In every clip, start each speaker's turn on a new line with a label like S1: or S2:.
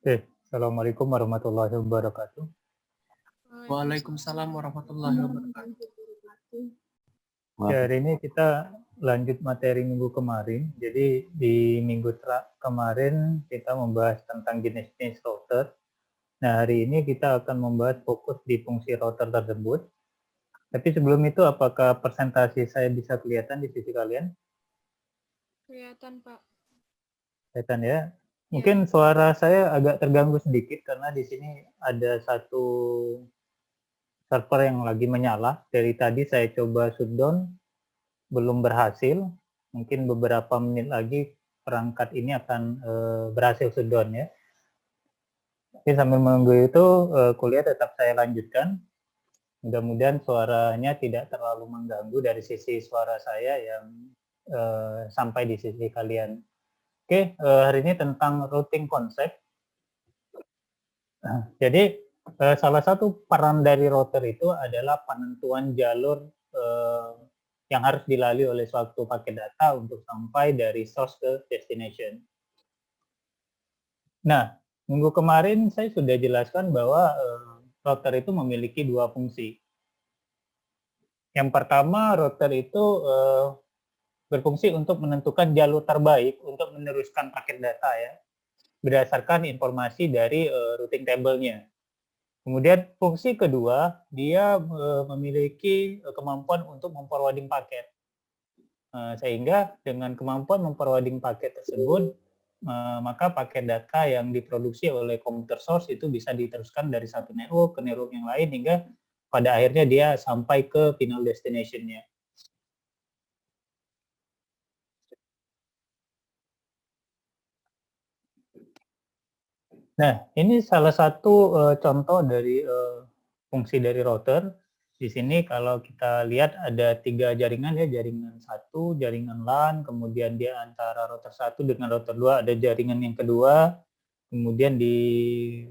S1: Assalamualaikum warahmatullahi wabarakatuh.
S2: Waalaikumsalam warahmatullahi wabarakatuh.
S1: Ya, hari ini kita lanjut materi minggu kemarin. Jadi di minggu kemarin kita membahas tentang jenis-jenis router. Nah, hari ini kita akan membahas fokus di fungsi router tersebut. Tapi sebelum itu, apakah presentasi saya bisa kelihatan di sisi kalian?
S3: Kelihatan, Pak.
S1: Kelihatan ya. Mungkin suara saya agak terganggu sedikit karena di sini ada satu server yang lagi menyala. Dari tadi saya coba shutdown, belum berhasil. Mungkin beberapa menit lagi perangkat ini akan berhasil shutdown ya. Tapi sambil menunggu itu kuliah tetap saya lanjutkan. Mudah-mudahan suaranya tidak terlalu mengganggu dari sisi suara saya yang sampai di sisi kalian. Oke, hari ini tentang routing konsep. Jadi salah satu peran dari router itu adalah penentuan jalur yang harus dilalui oleh suatu paket data untuk sampai dari source ke destination. Nah, minggu kemarin saya sudah jelaskan bahwa router itu memiliki dua fungsi. Yang pertama, router itu berfungsi untuk menentukan jalur terbaik untuk meneruskan paket data ya, berdasarkan informasi dari routing table-nya. Kemudian fungsi kedua, dia memiliki kemampuan untuk memforwarding paket. Sehingga dengan kemampuan memforwarding paket tersebut, maka paket data yang diproduksi oleh komputer source itu bisa diteruskan dari satu network ke network yang lain hingga pada akhirnya dia sampai ke final destination-nya. Nah, ini salah satu contoh dari fungsi dari router. Di sini kalau kita lihat ada 3 jaringan ya, jaringan 1, jaringan LAN, kemudian dia antara router 1 dengan router 2 ada jaringan yang kedua, kemudian di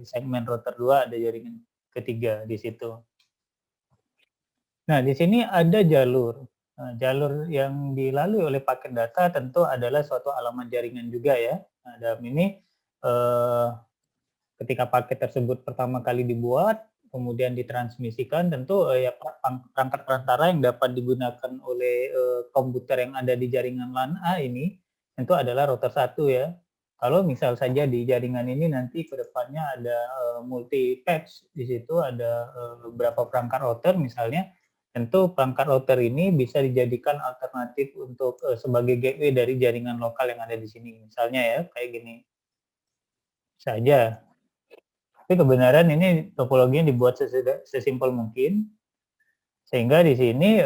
S1: segmen router 2 ada jaringan ketiga di situ. Nah, di sini ada jalur. Nah, jalur yang dilalui oleh paket data tentu adalah suatu alamat jaringan juga ya. Nah, dalam ini ketika paket tersebut pertama kali dibuat, kemudian ditransmisikan, tentu ya perangkat perantara yang dapat digunakan oleh komputer yang ada di jaringan LAN A ini tentu adalah router 1 ya. Kalau misal saja di jaringan ini nanti ke depannya ada multi patch, di situ ada beberapa perangkat router misalnya, tentu perangkat router ini bisa dijadikan alternatif untuk sebagai gateway dari jaringan lokal yang ada di sini. Misalnya ya, kayak gini saja. Tapi kebenaran ini topologinya dibuat sesimpel mungkin, sehingga di sini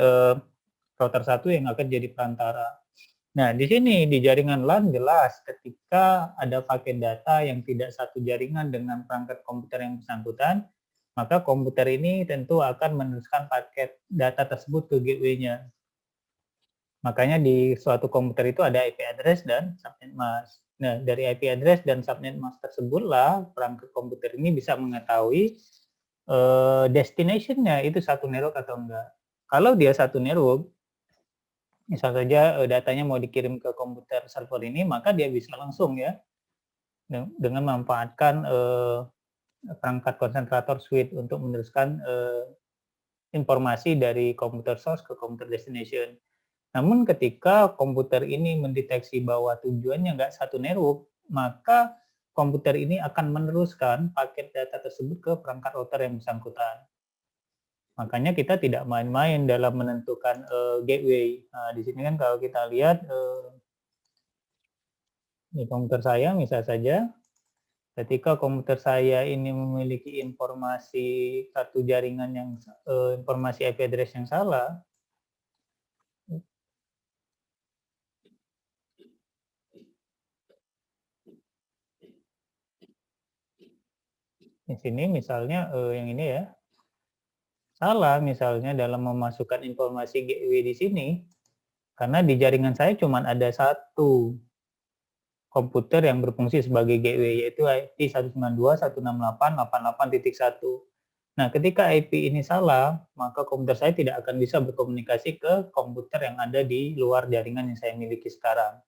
S1: router 1 yang akan jadi perantara. Nah, di sini di jaringan LAN jelas ketika ada paket data yang tidak satu jaringan dengan perangkat komputer yang bersangkutan, maka komputer ini tentu akan meneruskan paket data tersebut ke gateway-nya. Makanya di suatu komputer itu ada IP address dan subnet mask. Nah, dari IP address dan subnet mask tersebutlah perangkat komputer ini bisa mengetahui destination-nya itu satu network atau enggak. Kalau dia satu network, misal saja datanya mau dikirim ke komputer server ini, maka dia bisa langsung ya dengan memanfaatkan perangkat konsentrator switch untuk meneruskan informasi dari komputer source ke komputer destination. Namun ketika komputer ini mendeteksi bahwa tujuannya nggak satu network, maka komputer ini akan meneruskan paket data tersebut ke perangkat router yang bersangkutan. Makanya kita tidak main-main dalam menentukan gateway. Nah, di sini kan kalau kita lihat di komputer saya misal saja, ketika komputer saya ini memiliki informasi satu jaringan yang informasi IP address yang salah, di sini misalnya yang ini ya, salah misalnya dalam memasukkan informasi gateway di sini, karena di jaringan saya cuma ada satu komputer yang berfungsi sebagai gateway, yaitu IP 192.168.88.1. Nah, ketika IP ini salah, maka komputer saya tidak akan bisa berkomunikasi ke komputer yang ada di luar jaringan yang saya miliki sekarang.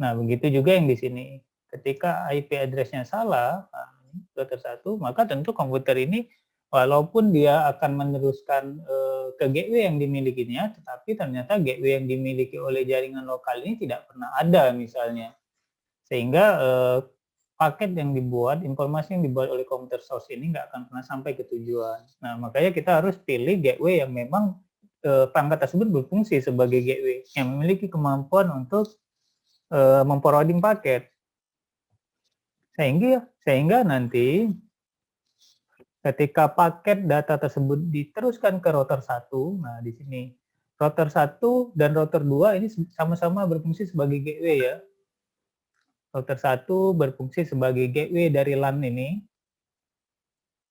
S1: Nah, begitu juga yang di sini. ketika IP address-nya salah, router 1, maka tentu komputer ini walaupun dia akan meneruskan ke gateway yang dimilikinya, tetapi ternyata gateway yang dimiliki oleh jaringan lokal ini tidak pernah ada misalnya. Sehingga paket yang dibuat, informasi yang dibuat oleh komputer source ini nggak akan pernah sampai ke tujuan. Nah, makanya kita harus pilih gateway yang memang perangkat tersebut berfungsi sebagai gateway, yang memiliki kemampuan untuk memforwarding paket. Sehingga nanti ketika paket data tersebut diteruskan ke router 1, nah di sini router 1 dan router 2 ini sama-sama berfungsi sebagai gateway ya. Router 1 berfungsi sebagai gateway dari LAN ini.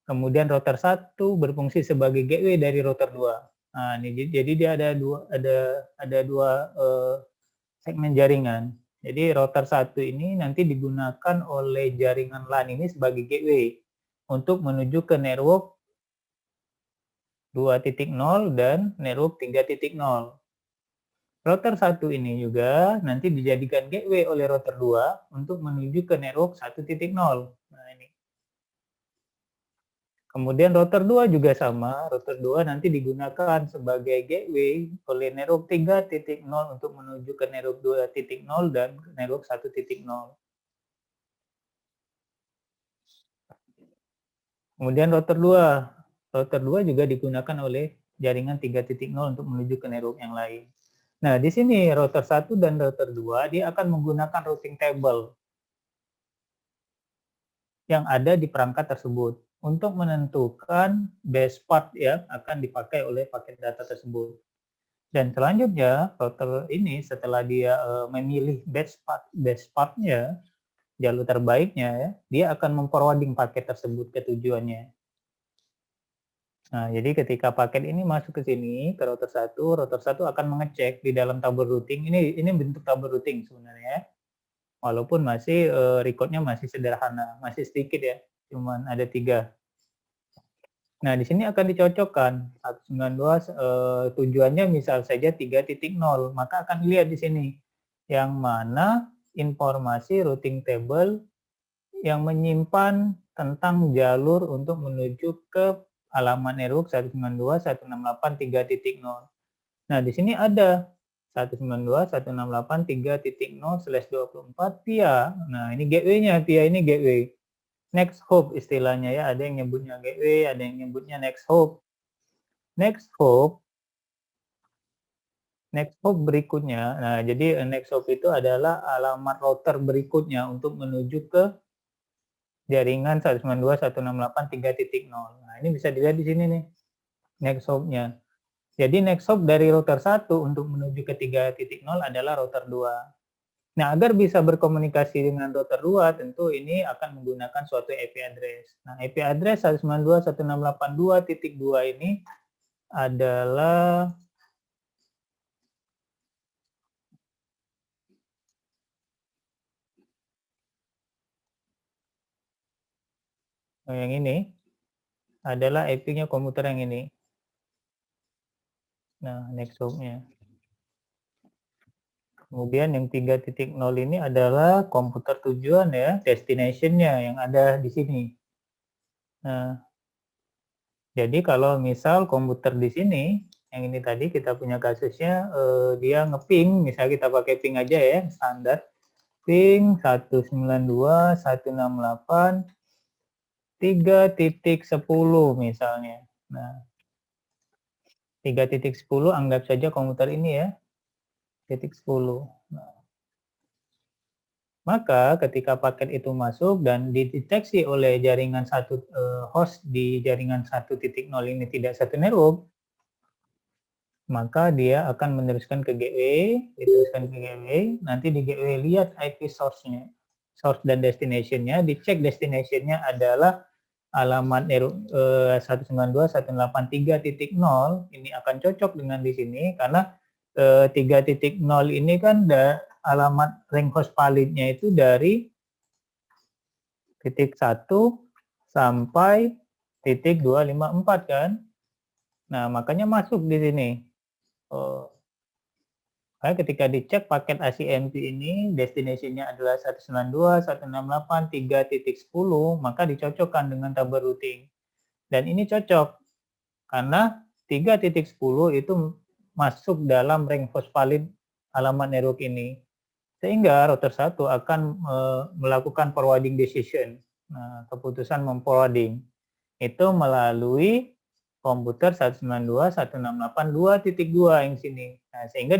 S1: Kemudian router 1 berfungsi sebagai gateway dari router 2. Nah, ini jadi dia ada dua segmen jaringan. Jadi router 1 ini nanti digunakan oleh jaringan LAN ini sebagai gateway untuk menuju ke network 2.0 dan network 3.0. Router 1 ini juga nanti dijadikan gateway oleh router 2 untuk menuju ke network 1.0. Nah, ini. Kemudian router 2 juga sama, router 2 nanti digunakan sebagai gateway oleh network 3.0 untuk menuju ke network 2.0 dan network 1.0. Kemudian router 2 juga digunakan oleh jaringan 3.0 untuk menuju ke network yang lain. Nah, di sini router 1 dan router 2 dia akan menggunakan routing table yang ada di perangkat tersebut untuk menentukan base path yang akan dipakai oleh paket data tersebut. Dan selanjutnya router ini setelah dia memilih base path-nya, jalur terbaiknya ya, dia akan memforwarding paket tersebut ke tujuannya. Nah, jadi ketika paket ini masuk ke sini, ke router 1 akan mengecek di dalam tabel routing. Ini bentuk tabel routing sebenarnya. Walaupun masih recordnya masih sederhana, masih sedikit ya, cuman ada 3. Nah, di sini akan dicocokkan 192 tujuannya misal saja 3.0, maka akan dilihat di sini yang mana informasi routing table yang menyimpan tentang jalur untuk menuju ke alamat network 192.168.3.0. Nah, di sini ada 192.168.3.0/24 PIA. Nah, ini gateway-nya, PIA ini gateway. Next hop istilahnya ya, ada yang nyebutnya gateway, ada yang nyebutnya next hop. Next hop berikutnya. Nah, jadi next hop itu adalah alamat router berikutnya untuk menuju ke jaringan 192.168.3.0. Nah, ini bisa dilihat di sini nih, next hop-nya. Jadi next hop dari router 1 untuk menuju ke 3.0 adalah router 2. Nah, agar bisa berkomunikasi dengan router 2, tentu ini akan menggunakan suatu IP address. Nah, IP address 192.168.2.2 ini adalah yang ini adalah IP-nya komputer yang ini. Nah, next hop-nya. Kemudian yang 3.0 ini adalah komputer tujuan ya, destination-nya yang ada di sini. Nah, jadi kalau misal komputer di sini, yang ini tadi kita punya kasusnya, dia ngeping, misalnya kita pakai ping aja ya, standar. Ping 192.168.3.10 misalnya. Nah, 3.10 anggap saja komputer ini ya, titik 10. Nah, maka ketika paket itu masuk dan dideteksi oleh jaringan host di jaringan 1.0 ini tidak satu network, maka dia akan meneruskan ke gateway, nanti di gateway lihat IP source-nya, source dan destination-nya, dicek destination-nya adalah alamat 192.168.3.0, ini akan cocok dengan di sini karena 3.0 ini kan alamat rank host validnya itu dari titik 1 sampai titik 254 kan. Nah, makanya masuk di sini. Ketika dicek paket ACMP ini destination-nya adalah 192.168.3.10, maka dicocokkan dengan tabel routing. Dan ini cocok karena 3.10 itu masuk dalam range host valid alamat network ini. Sehingga router 1 akan melakukan forwarding decision. Nah, keputusan memforwarding itu melalui komputer 192.168.2.2 yang sini. Nah, sehingga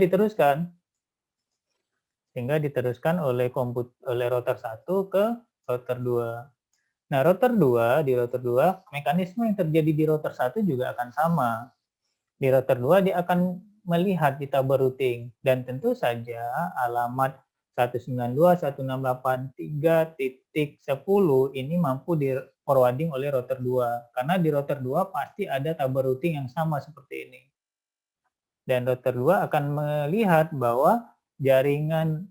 S1: diteruskan oleh router 1 ke router 2. Nah, di router 2, mekanisme yang terjadi di router 1 juga akan sama. Di router 2 dia akan melihat di tabel routing dan tentu saja alamat 192.168.3.10 ini mampu di forwarding oleh router 2 karena di router 2 pasti ada tabel routing yang sama seperti ini. Dan router 2 akan melihat bahwa jaringan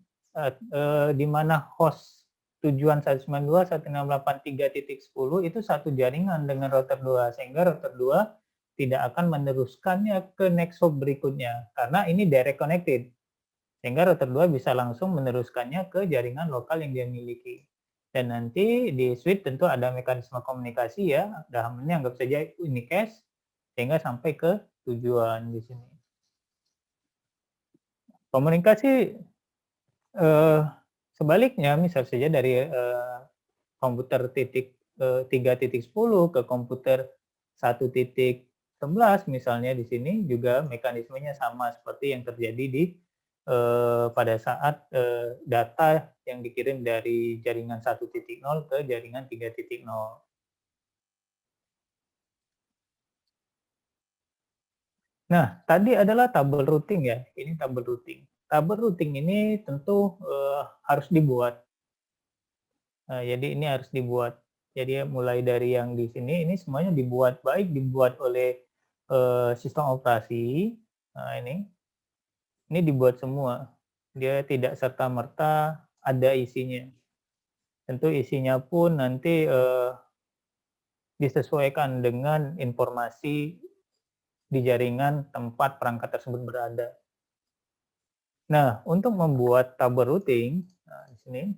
S1: di mana host tujuan 192.168.3.10 itu satu jaringan dengan router 2 sehingga router 2 tidak akan meneruskannya ke next hop berikutnya karena ini direct connected. Sehingga router 2 bisa langsung meneruskannya ke jaringan lokal yang dia miliki. Dan nanti di switch tentu ada mekanisme komunikasi ya, dalam ini anggap saja unicast sehingga sampai ke tujuan di sini. Komunikasi sebaliknya misal saja dari komputer 3.10 ke komputer 1.11 misalnya di sini juga mekanismenya sama seperti yang terjadi di pada saat data yang dikirim dari jaringan 1.0 ke jaringan 3.0. Nah, tadi adalah tabel routing ya. Ini tabel routing. Tabel routing ini tentu harus dibuat. Jadi ini harus dibuat. Jadi mulai dari yang di sini, ini semuanya dibuat baik dibuat oleh sistem operasi. Nah, ini dibuat semua. Dia tidak serta-merta ada isinya. Tentu isinya pun nanti disesuaikan dengan informasi di jaringan tempat perangkat tersebut berada. Nah, untuk membuat tabel routing, nah di sini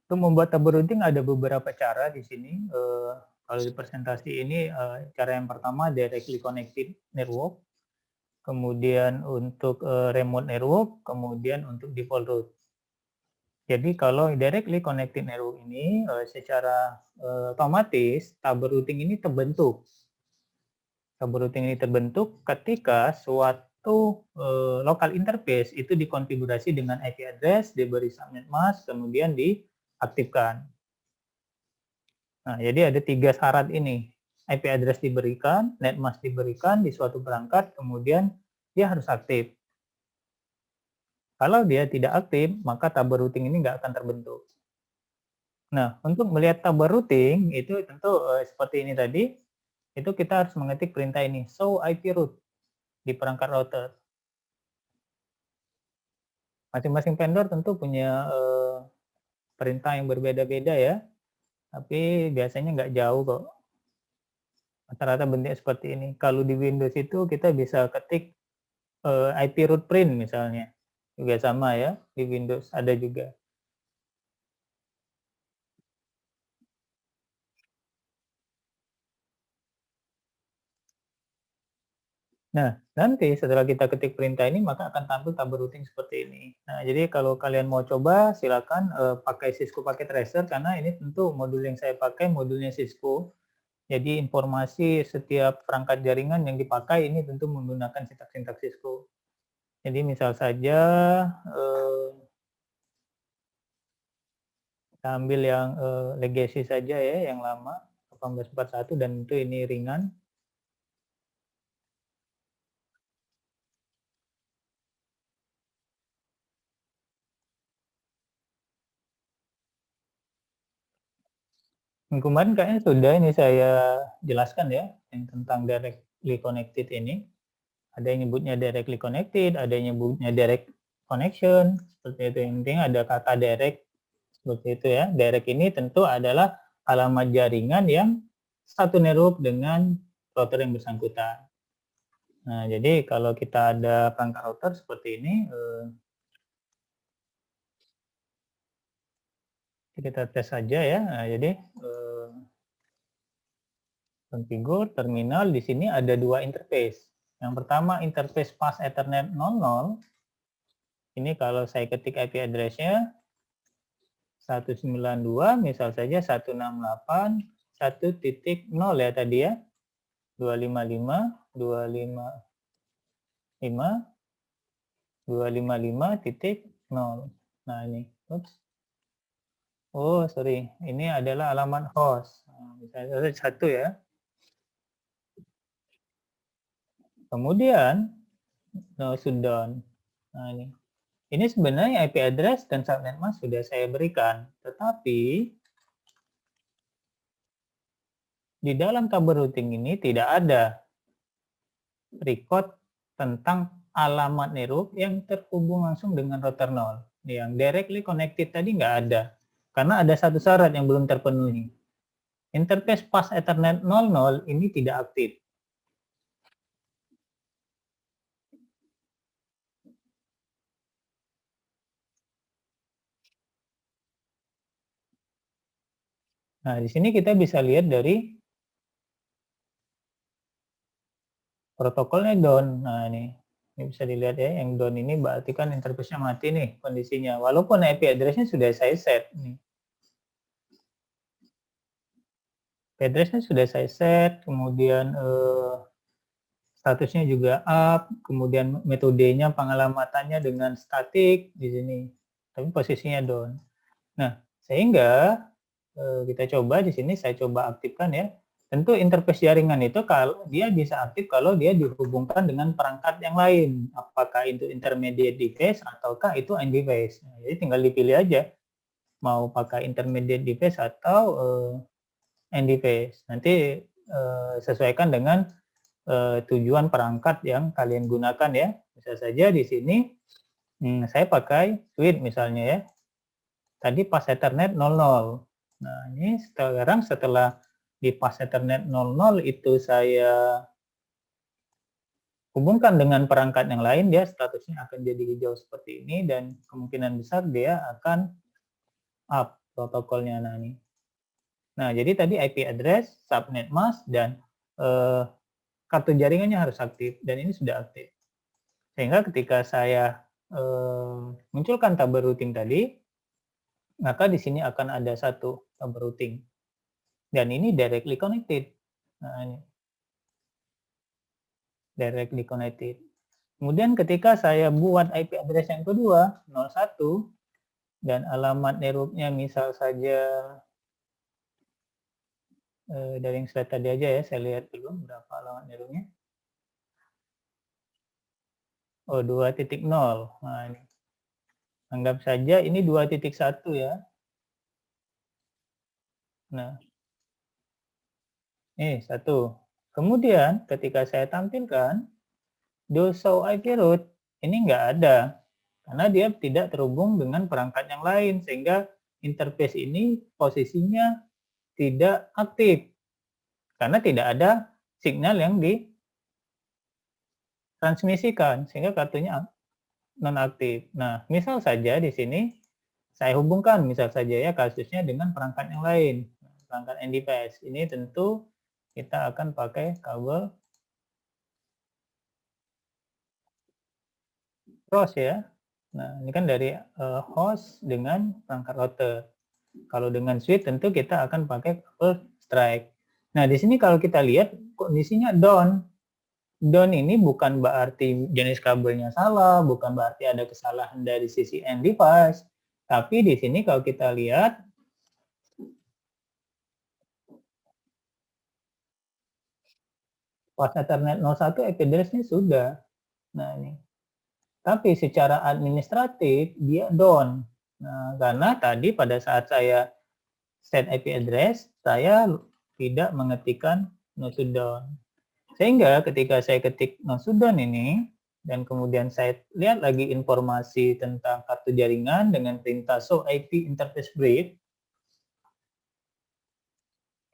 S1: untuk membuat tabel routing ada beberapa cara di sini. Kalau di presentasi ini cara yang pertama directly connected network, kemudian untuk remote network, kemudian untuk default route. Jadi kalau directly connected network ini secara otomatis tabel routing ini terbentuk. Tabel routing ini terbentuk ketika suatu local interface itu dikonfigurasi dengan IP address, diberi subnet mask, kemudian diaktifkan. Nah, jadi ada 3 syarat ini. IP address diberikan, net mask diberikan di suatu perangkat, kemudian dia harus aktif. Kalau dia tidak aktif, maka tabel routing ini nggak akan terbentuk. Nah, untuk melihat tabel routing, itu tentu seperti ini tadi, itu kita harus mengetik perintah ini, show IP route di perangkat router. Masing-masing vendor tentu punya perintah yang berbeda-beda ya, tapi biasanya nggak jauh kok. Rata-rata bentuknya seperti ini. Kalau di Windows itu kita bisa ketik IP route print misalnya. Juga sama ya, di Windows ada juga. Nah, nanti setelah kita ketik perintah ini, maka akan tampil tabel routing seperti ini. Nah, jadi kalau kalian mau coba, silakan pakai Cisco Packet Tracer, karena ini tentu modul yang saya pakai, modulnya Cisco. Jadi informasi setiap perangkat jaringan yang dipakai ini tentu menggunakan sintaks-sintaks Cisco. Jadi misal saja kita ambil yang legacy saja ya, yang lama 1841 dan itu ini ringan. Kemarin kayaknya sudah ini saya jelaskan ya yang tentang directly connected ini. Ada yang nyebutnya directly connected, ada yang nyebutnya direct connection, seperti itu. Yang penting ada kata direct seperti itu ya. Direct ini tentu adalah alamat jaringan yang satu network dengan router yang bersangkutan. Nah, jadi kalau kita ada perangkat router seperti ini, kita tes saja ya. Nah, jadi configure terminal, di sini ada dua interface. Yang pertama interface pas Ethernet 00. Ini kalau saya ketik IP address-nya 192, misal saja 168.1.0 ya tadi ya. 255.255.0. Nah ini, oops. Oh sorry, ini adalah alamat host. Nah, misalnya satu ya. Kemudian no shutdown. Nah ini sebenarnya IP address dan subnet mask sudah saya berikan, tetapi di dalam tabel routing ini tidak ada record tentang alamat network yang terhubung langsung dengan router 0. Yang directly connected tadi nggak ada. Karena ada satu syarat yang belum terpenuhi. Interface pas Ethernet 00 ini tidak aktif. Nah, di sini kita bisa lihat dari protokolnya down. Nah, ini bisa dilihat ya, yang down ini berarti kan interface-nya mati nih kondisinya. Walaupun IP address-nya sudah saya set. Nih. IP address-nya sudah saya set, kemudian statusnya juga up, kemudian metodenya pengalamatannya dengan statik di sini, tapi posisinya down. Nah, sehingga kita coba di sini, saya coba aktifkan ya. Tentu interface jaringan itu kalau dia bisa aktif kalau dia dihubungkan dengan perangkat yang lain, apakah itu intermediate device ataukah itu end device. Nah, jadi tinggal dipilih aja mau pakai intermediate device atau end device. Nanti sesuaikan dengan tujuan perangkat yang kalian gunakan ya. Bisa saja di sini saya pakai switch misalnya ya. Tadi pas Ethernet 00. Nah, ini sekarang setelah di pas Ethernet 00 itu saya hubungkan dengan perangkat yang lain, dia statusnya akan jadi hijau seperti ini dan kemungkinan besar dia akan up protokolnya. Nah, ini. Nah, jadi tadi IP address, subnet mask, dan kartu jaringannya harus aktif, dan ini sudah aktif. Sehingga ketika saya munculkan tabel routing tadi, maka di sini akan ada satu tabel routing. Dan ini directly connected. Nah, ini. Directly connected. Kemudian ketika saya buat IP address yang kedua, 01, dan alamat networknya misal saja, dari yang slide tadi aja ya, saya lihat dulu berapa alamat networknya. Oh, 2.0. Nah, ini. Anggap saja ini 2.1 ya. Nah, ini 1. Kemudian ketika saya tampilkan, do show IP route, ini nggak ada. Karena dia tidak terhubung dengan perangkat yang lain, sehingga interface ini posisinya tidak aktif. Karena tidak ada signal yang ditransmisikan, sehingga kartunya non-aktif. Nah, misal saja di sini, saya hubungkan misal saja ya kasusnya dengan perangkat yang lain. Perangkat end device. Ini tentu kita akan pakai kabel cross ya. Nah, ini kan dari host dengan perangkat router. Kalau dengan switch tentu kita akan pakai kabel strike. Nah, di sini kalau kita lihat kondisinya down. Down ini bukan berarti jenis kabelnya salah, bukan berarti ada kesalahan dari sisi end device. Tapi di sini kalau kita lihat pas Ethernet 01 IP address-nya sudah. Nah, ini. Tapi secara administratif dia down. Nah, karena tadi pada saat saya set IP address, saya tidak mengetikkan no shutdown. Sehingga ketika saya ketik no shutdown ini, dan kemudian saya lihat lagi informasi tentang kartu jaringan dengan perintah show IP interface brief,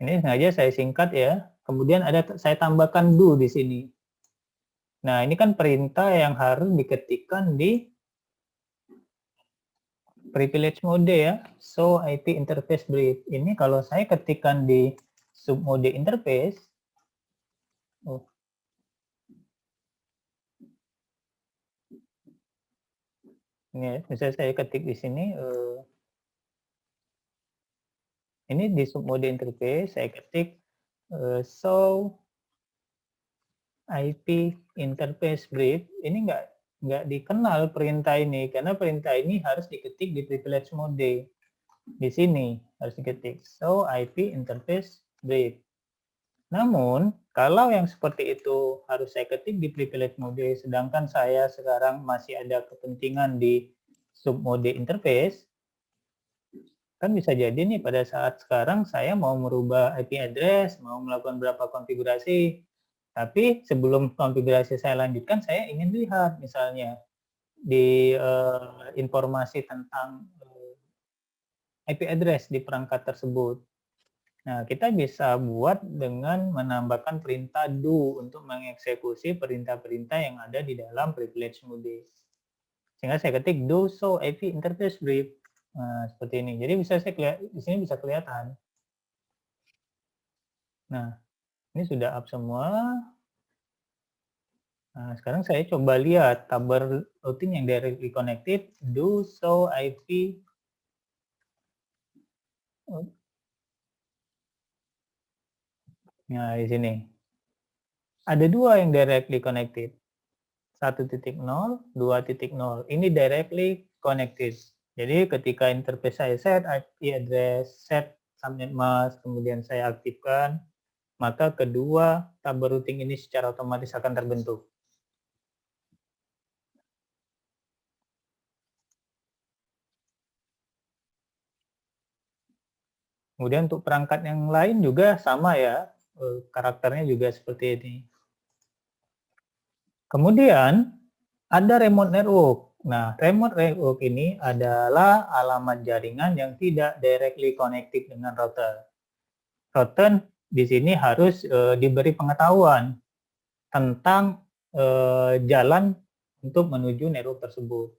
S1: Ini sengaja saya singkat ya. Kemudian saya tambahkan do di sini. Nah, ini kan perintah yang harus diketikkan di privilege mode ya. So IP interface brief. Ini kalau saya ketikkan di submode interface. Oh. Ini misalnya saya ketik di sini. Ini di submode interface saya ketik show IP interface brief. Ini nggak dikenal perintah ini karena perintah ini harus diketik di privilege mode. Di sini harus diketik show IP interface brief. Namun kalau yang seperti itu harus saya ketik di privilege mode, sedangkan saya sekarang masih ada kepentingan di submode interface, kan bisa jadi nih pada saat sekarang saya mau merubah IP address, mau melakukan beberapa konfigurasi, tapi sebelum konfigurasi saya lanjutkan, saya ingin lihat misalnya di informasi tentang IP address di perangkat tersebut. Nah, kita bisa buat dengan menambahkan perintah do untuk mengeksekusi perintah-perintah yang ada di dalam privilege mode. Sehingga saya ketik do show IP interface brief. Nah, seperti ini. Jadi bisa saya di sini bisa kelihatan. Nah, ini sudah up semua. Nah, sekarang saya coba lihat tabel routing yang directly connected do show IP. Nah, di sini. Ada dua yang directly connected. 1.0, 2.0. Ini directly connected. Jadi ketika interface saya set IP address, set subnet mask, kemudian saya aktifkan, maka kedua tabel routing ini secara otomatis akan terbentuk. Kemudian untuk perangkat yang lain juga sama ya, karakternya juga seperti ini. Kemudian ada remote network. Nah, remote network ini adalah alamat jaringan yang tidak directly connected dengan router. Router di sini harus diberi pengetahuan tentang jalan untuk menuju network tersebut.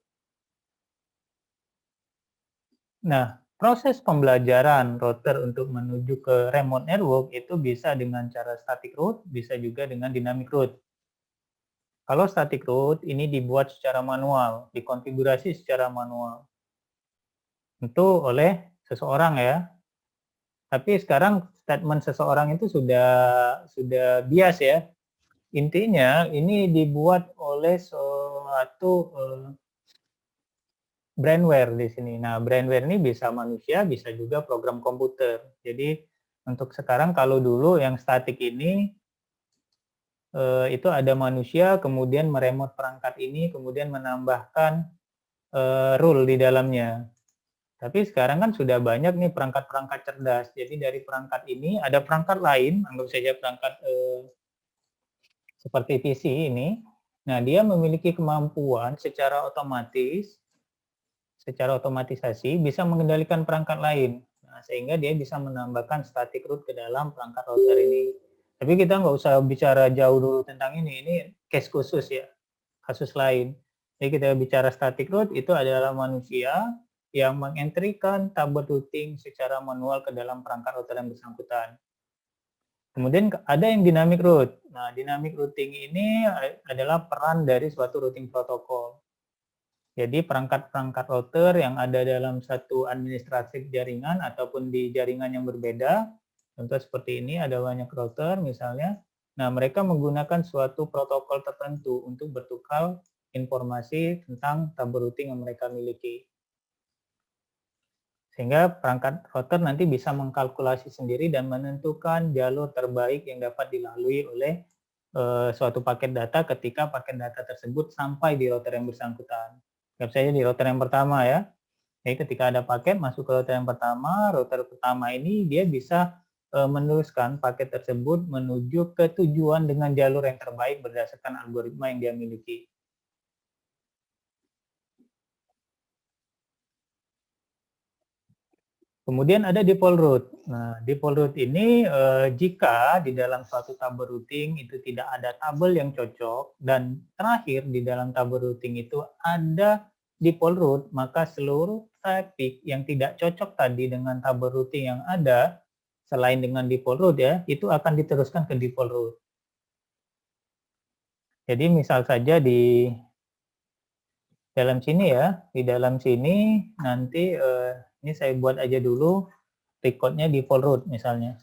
S1: Nah, proses pembelajaran router untuk menuju ke remote network itu bisa dengan cara static route, bisa juga dengan dynamic route. Kalau static route ini dibuat secara manual, dikonfigurasi secara manual. Tentu oleh seseorang ya. Tapi sekarang statement seseorang itu sudah bias ya. Intinya ini dibuat oleh suatu brandware di sini. Nah, brandware ini bisa manusia, bisa juga program komputer. Jadi untuk sekarang kalau dulu yang statik ini itu ada manusia, kemudian meremote perangkat ini, kemudian menambahkan rule di dalamnya. Tapi sekarang kan sudah banyak nih perangkat-perangkat cerdas. Jadi dari perangkat ini ada perangkat lain, anggap saja perangkat seperti PC ini. Nah, dia memiliki kemampuan secara otomatisasi bisa mengendalikan perangkat lain. Nah, sehingga dia bisa menambahkan static route ke dalam perangkat router ini. Tapi kita nggak usah bicara jauh dulu tentang ini case khusus ya, kasus lain. Jadi kita bicara static route itu adalah manusia yang mengentrikan tabel routing secara manual ke dalam perangkat router yang bersangkutan. Kemudian ada yang dynamic route. Nah, dynamic routing ini adalah peran dari suatu routing protokol. Jadi perangkat-perangkat router yang ada dalam satu administrasi jaringan ataupun di jaringan yang berbeda, contoh seperti ini ada banyak router misalnya, nah mereka menggunakan suatu protokol tertentu untuk bertukar informasi tentang tabel routing yang mereka miliki. Sehingga perangkat router nanti bisa mengkalkulasi sendiri dan menentukan jalur terbaik yang dapat dilalui oleh suatu paket data ketika paket data tersebut sampai di router yang bersangkutan. Anggap saja di router yang pertama ya. Jadi ketika ada paket masuk ke router pertama ini dia bisa meneruskan paket tersebut menuju ke tujuan dengan jalur yang terbaik berdasarkan algoritma yang dia miliki. Kemudian ada default root. Nah, default root ini jika di dalam suatu tabel routing itu tidak ada tabel yang cocok dan terakhir di dalam tabel routing itu ada default root, maka seluruh traffic yang tidak cocok tadi dengan tabel routing yang ada selain dengan default root ya, itu akan diteruskan ke default root. Jadi misal saja di dalam sini ya, di dalam sini nanti ini saya buat aja dulu recordnya default root misalnya.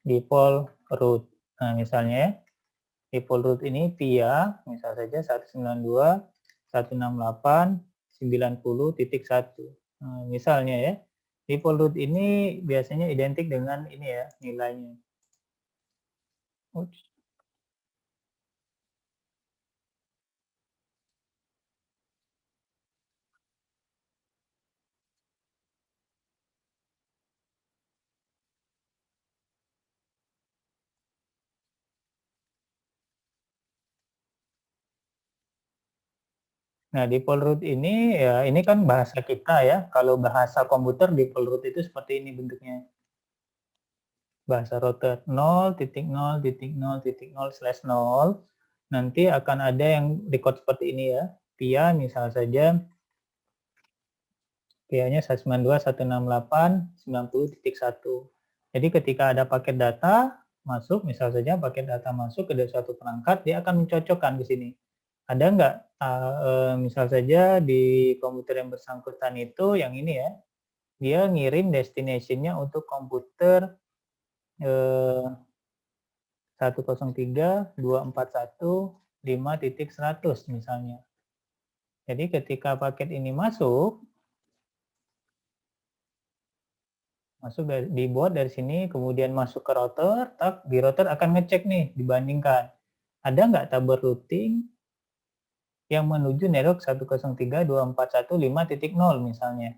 S1: Default root. Nah, misalnya ya, default root ini via misal saja 192.168.90.1. Nah, misalnya ya, default root ini biasanya identik dengan ini ya nilainya. Oops. Nah, default root ini ya ini kan bahasa kita ya. Kalau bahasa komputer default root itu seperti ini bentuknya. Bahasa router 0.0.0.0/0. Nanti akan ada yang record seperti ini ya. Via misal saja via-nya 192.168.90.1. Jadi ketika ada paket data masuk, misal saja paket data masuk ke suatu perangkat, dia akan mencocokkan di sini. Ada nggak misal saja di komputer yang bersangkutan itu yang ini ya, dia ngirim destination-nya untuk komputer 103.241.5.100 misalnya. Jadi ketika paket ini masuk dibuat dari sini, kemudian masuk ke router, di router akan ngecek nih, dibandingkan. Ada nggak tabel routing yang menuju network 103.241.5.0 misalnya.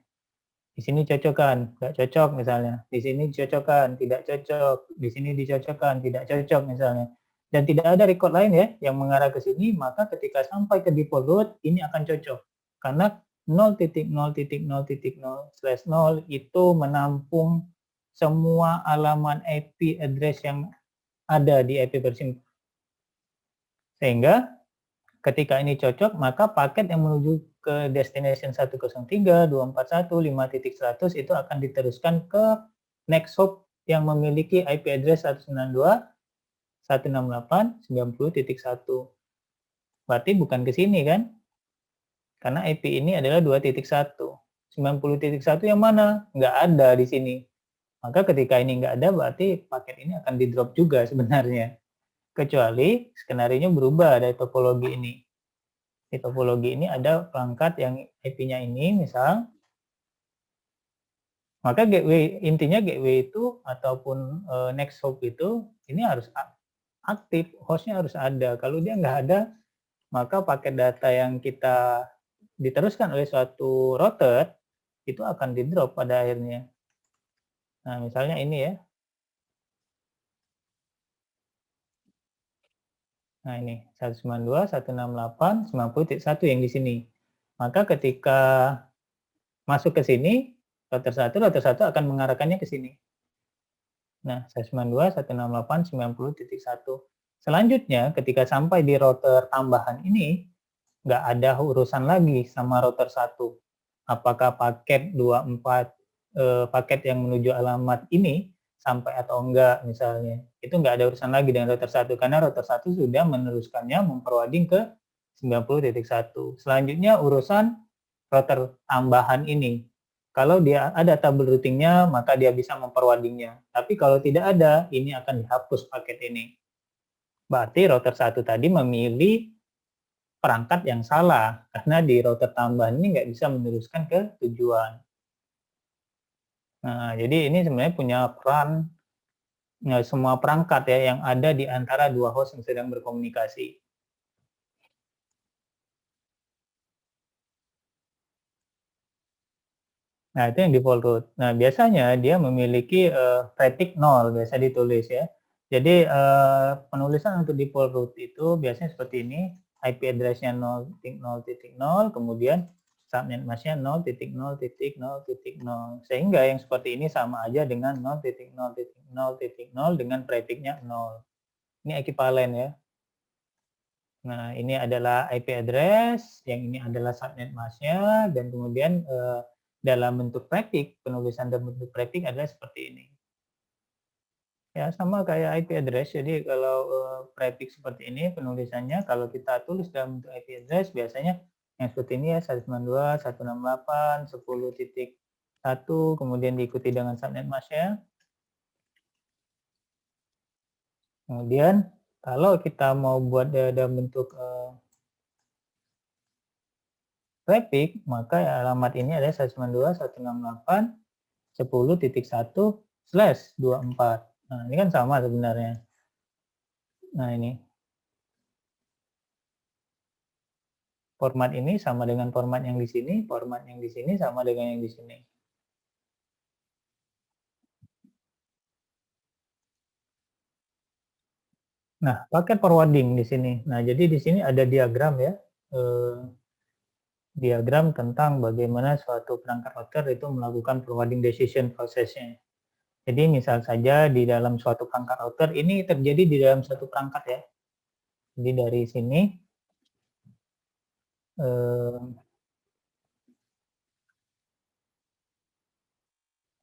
S1: Di sini cocokkan, nggak cocok misalnya. Di sini dicocokkan, tidak cocok. Di sini dicocokkan, tidak cocok misalnya. Dan tidak ada record lain ya yang mengarah ke sini, maka ketika sampai ke default root, ini akan cocok. Karena 0.0.0.0/0 itu menampung semua alamat IP address yang ada di IP versi. Sehingga ketika ini cocok, maka paket yang menuju ke destination 103.241.5.100 itu akan diteruskan ke next hop yang memiliki IP address 192.168.90.1. Berarti bukan ke sini kan? Karena IP ini adalah 2.1. 90.1 yang mana? Nggak ada di sini. Maka ketika ini nggak ada, berarti paket ini akan di drop juga sebenarnya. Kecuali skenario berubah dari topologi ini. Di topologi ini ada perangkat yang IP-nya ini misal, maka gateway intinya gateway itu ataupun next hop itu ini harus aktif, hostnya harus ada. Kalau dia nggak ada, maka paket data yang kita diteruskan oleh suatu router itu akan di drop pada akhirnya. Nah misalnya ini ya. Nah ini 192.168.90.1 yang di sini. Maka ketika masuk ke sini, router 1 akan mengarahkannya ke sini. Nah, 192.168.90.1. Selanjutnya, ketika sampai di router tambahan ini, nggak ada urusan lagi sama router 1. Apakah paket 24 paket yang menuju alamat ini sampai atau enggak misalnya. Itu nggak ada urusan lagi dengan router 1 karena router 1 sudah meneruskannya memperwading ke 90.1. Selanjutnya urusan router tambahan ini. Kalau dia ada tabel routingnya, maka dia bisa memperwadingnya. Tapi kalau tidak ada, ini akan dihapus paket ini. Berarti router 1 tadi memilih perangkat yang salah, karena di router tambahan ini nggak bisa meneruskan ke tujuan. Nah, jadi ini sebenarnya punya peran semua perangkat ya yang ada di antara dua host yang sedang berkomunikasi. Nah, itu yang default root. Nah, biasanya dia memiliki pretik 0, biasa ditulis ya. Jadi, penulisan untuk default root itu biasanya seperti ini, IP address-nya 0.0.0, kemudian subnet masknya 0.0.0.0. Sehingga yang seperti ini sama aja dengan 0.0.0.0 dengan prefixnya 0. Ini ekivalen ya. Nah, ini adalah IP address, yang ini adalah subnet masknya, dan kemudian dalam bentuk prefix, penulisan dalam bentuk prefix adalah seperti ini. Ya, sama kayak IP address. Jadi kalau prefix seperti ini penulisannya, kalau kita tulis dalam bentuk IP address biasanya yang seperti ini ya, 192.168.10.1, kemudian diikuti dengan subnet masknya. Kemudian kalau kita mau buat dalam bentuk prefix, maka alamat ini adalah 192.168.10.1/24. Nah, ini kan sama sebenarnya. Nah, ini. Format ini sama dengan format yang di sini, format yang di sini sama dengan yang di sini. Nah, paket forwarding di sini. Nah, jadi di sini ada diagram ya. Diagram tentang bagaimana suatu perangkat router itu melakukan forwarding decision prosesnya. Jadi misal saja di dalam suatu perangkat router, ini terjadi di dalam satu perangkat ya. Jadi dari sini,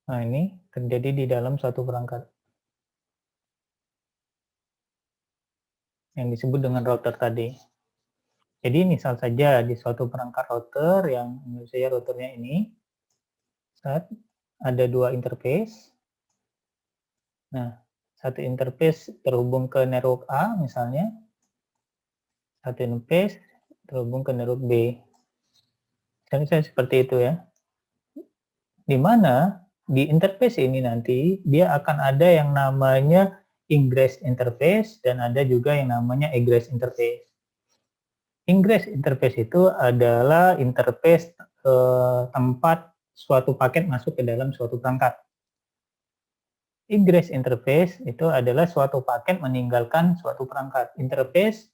S1: nah ini terjadi di dalam suatu perangkat yang disebut dengan router tadi. Jadi misal saja di suatu perangkat router yang menurut saya routernya ini, ada dua interface. Nah, satu interface terhubung ke network A misalnya, satu interface terhubung ke network B. Misalnya seperti itu ya. Di mana di interface ini nanti dia akan ada yang namanya ingress interface dan ada juga yang namanya egress interface. Ingress interface itu adalah interface tempat suatu paket masuk ke dalam suatu perangkat. Egress interface itu adalah suatu paket meninggalkan suatu perangkat. Interface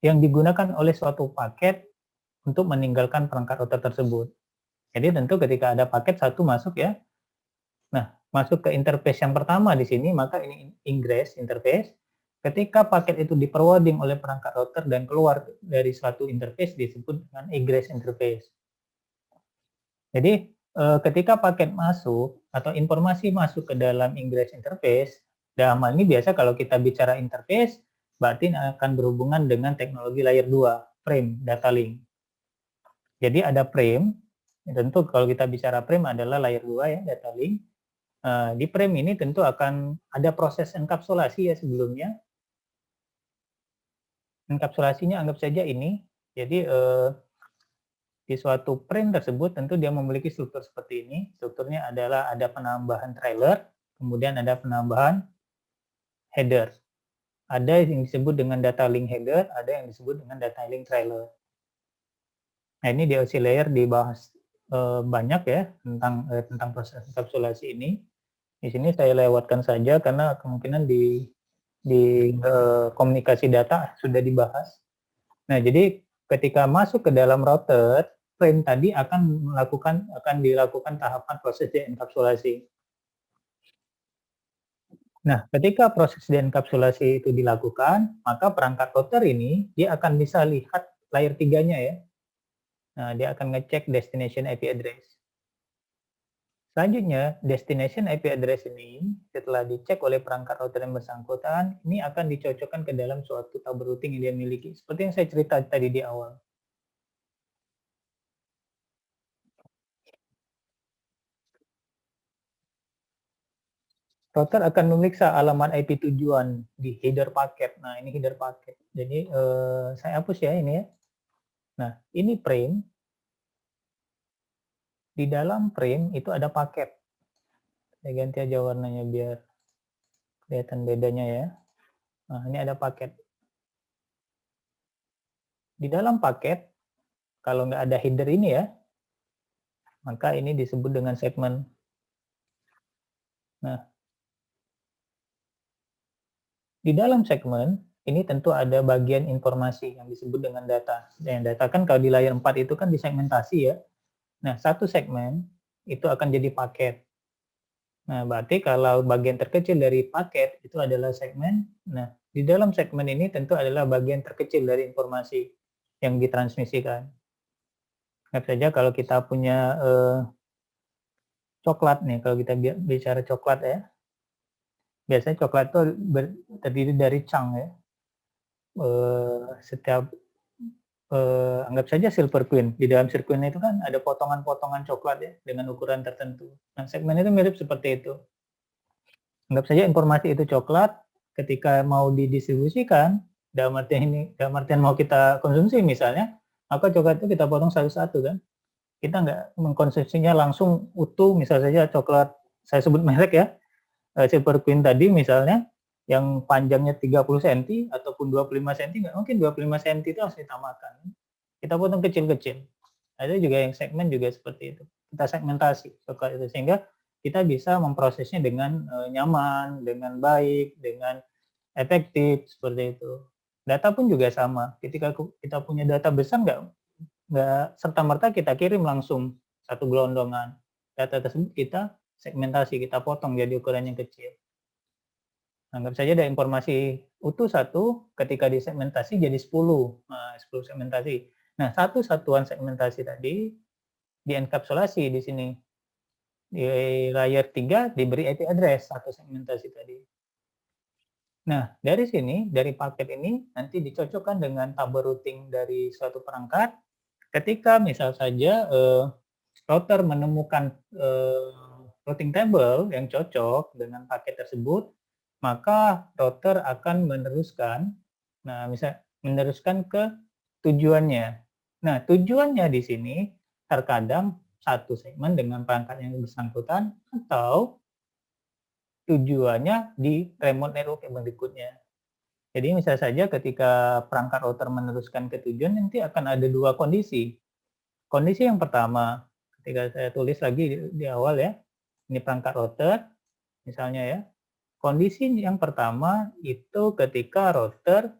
S1: yang digunakan oleh suatu paket untuk meninggalkan perangkat router tersebut. Jadi tentu ketika ada paket satu masuk ya, nah masuk ke interface yang pertama di sini, maka ini ingress interface. Ketika paket itu di-forwarding oleh perangkat router dan keluar dari suatu interface disebut dengan egress interface. Jadi ketika paket masuk atau informasi masuk ke dalam ingress interface, dalam hal ini biasa kalau kita bicara interface, berarti akan berhubungan dengan teknologi layer 2, frame, data link. Jadi ada frame, tentu kalau kita bicara frame adalah layer 2 ya, data link. Di frame ini tentu akan ada proses enkapsulasi ya sebelumnya. Enkapsulasinya anggap saja ini, jadi di suatu frame tersebut tentu dia memiliki struktur seperti ini. Strukturnya adalah ada penambahan trailer, kemudian ada penambahan header. Ada yang disebut dengan data link header, ada yang disebut dengan data link trailer. Nah, ini di OC layer dibahas banyak ya tentang proses enkapsulasi ini. Di sini saya lewatkan saja karena kemungkinan di komunikasi data sudah dibahas. Nah, jadi ketika masuk ke dalam router, frame tadi akan dilakukan tahapan proses denkapsulasi. Nah, ketika proses denkapsulasi itu dilakukan, maka perangkat router ini dia akan bisa lihat layer 3-nya ya. Nah, dia akan ngecek destination IP address. Selanjutnya, destination IP address ini setelah dicek oleh perangkat router yang bersangkutan, ini akan dicocokkan ke dalam suatu tabel routing yang dia miliki. Seperti yang saya cerita tadi di awal. Router akan memeriksa alamat IP tujuan di header paket. Nah, ini header paket. Jadi, saya hapus ya ini ya. Nah, ini frame. Di dalam frame itu ada paket. Saya ganti aja warnanya biar kelihatan bedanya ya. Nah, ini ada paket. Di dalam paket, kalau nggak ada header ini ya, maka ini disebut dengan segmen. Nah, di dalam segmen ini tentu ada bagian informasi yang disebut dengan data. Dan data kan kalau di layer 4 itu kan disegmentasi ya. Nah, satu segmen itu akan jadi paket. Nah, berarti kalau bagian terkecil dari paket itu adalah segmen. Nah, di dalam segmen ini tentu adalah bagian terkecil dari informasi yang ditransmisikan. Anggap saja kalau kita punya coklat nih, kalau kita bicara coklat ya, biasanya coklat itu terdiri dari chunk ya. Setiap anggap saja silver queen, di dalam silver queen itu kan ada potongan-potongan coklat ya dengan ukuran tertentu. Nah, segmen itu mirip seperti itu. Anggap saja informasi itu coklat, ketika mau didistribusikan, dalam artian mau kita konsumsi misalnya, maka coklat itu kita potong satu-satu kan. Kita nggak mengkonsumsinya langsung utuh, misalnya saja coklat, saya sebut merek ya, Silver Queen tadi misalnya, yang panjangnya 30 cm ataupun 25 cm, nggak mungkin 25 cm itu harus kita makan. Kita potong kecil-kecil. Ada juga yang segmen juga seperti itu. Kita segmentasi coklat itu, sehingga kita bisa memprosesnya dengan nyaman, dengan baik, dengan efektif, seperti itu. Data pun juga sama. Ketika kita punya data besar, nggak serta-merta kita kirim langsung satu gelondongan. Data tersebut kita segmentasi, kita potong jadi ukuran yang kecil. Anggap saja ada informasi utuh satu, ketika disegmentasi jadi 10. Nah, 10 segmentasi. Nah, satu satuan segmentasi tadi dienkapsulasi di sini. Di layer 3 diberi IP address satu segmentasi tadi. Nah, dari sini, dari paket ini nanti dicocokkan dengan tabel routing dari suatu perangkat. Ketika misal saja router menemukan routing table yang cocok dengan paket tersebut, maka router akan meneruskan, meneruskan ke tujuannya. Nah, tujuannya di sini terkadang satu segmen dengan perangkat yang bersangkutan, atau tujuannya di remote network yang berikutnya. Jadi misal saja ketika perangkat router meneruskan ke tujuan, nanti akan ada dua kondisi. Kondisi yang pertama, ketika saya tulis lagi di awal ya, ini perangkat router, misalnya ya. Kondisi yang pertama itu ketika router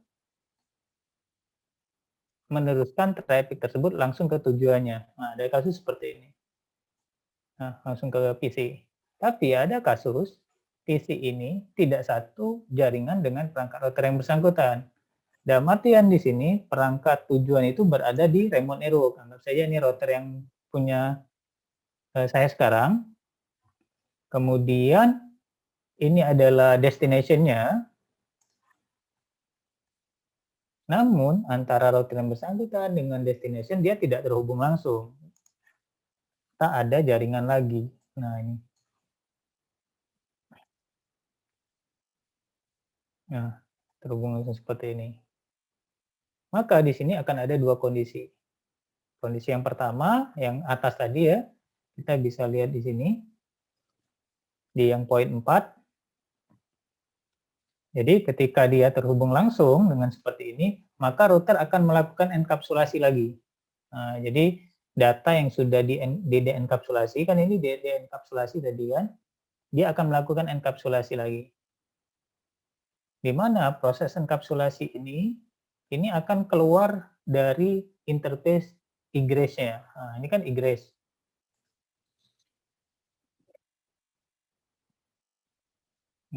S1: meneruskan traffic tersebut langsung ke tujuannya. Nah, ada kasus seperti ini. Nah, langsung ke PC. Tapi ada kasus PC ini tidak satu jaringan dengan perangkat router yang bersangkutan. Dalam artian di sini perangkat tujuan itu berada di remote network. Anggap saja ini router yang punya saya sekarang. Kemudian ini adalah destination-nya. Namun antara router yang bersangkutan dengan destination dia tidak terhubung langsung. Tak ada jaringan lagi. Nah, ini. Nah, terhubung langsung seperti ini. Maka di sini akan ada dua kondisi. Kondisi yang pertama, yang atas tadi ya, kita bisa lihat di sini, di yang poin 4. Jadi ketika dia terhubung langsung dengan seperti ini, maka router akan melakukan enkapsulasi lagi. Nah, jadi data yang sudah di-enkapsulasi, kan ini di-enkapsulasi tadi kan, dia akan melakukan enkapsulasi lagi. Di mana proses enkapsulasi ini akan keluar dari interface egress-nya. Nah, ini kan egress.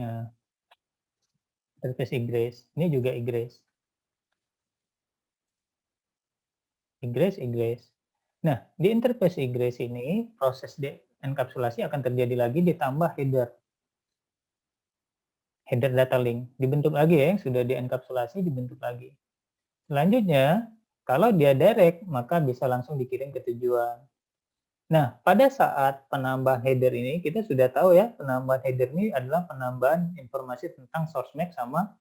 S1: Nah, interface egress. Ini juga egress. Egress. Nah, di interface egress ini, proses enkapsulasi akan terjadi lagi ditambah header. Header data link. Dibentuk lagi ya, yang sudah dienkapsulasi dibentuk lagi. Selanjutnya, kalau dia direct, maka bisa langsung dikirim ke tujuan. Nah, pada saat penambahan header ini, kita sudah tahu ya, penambahan header ini adalah penambahan informasi tentang source MAC sama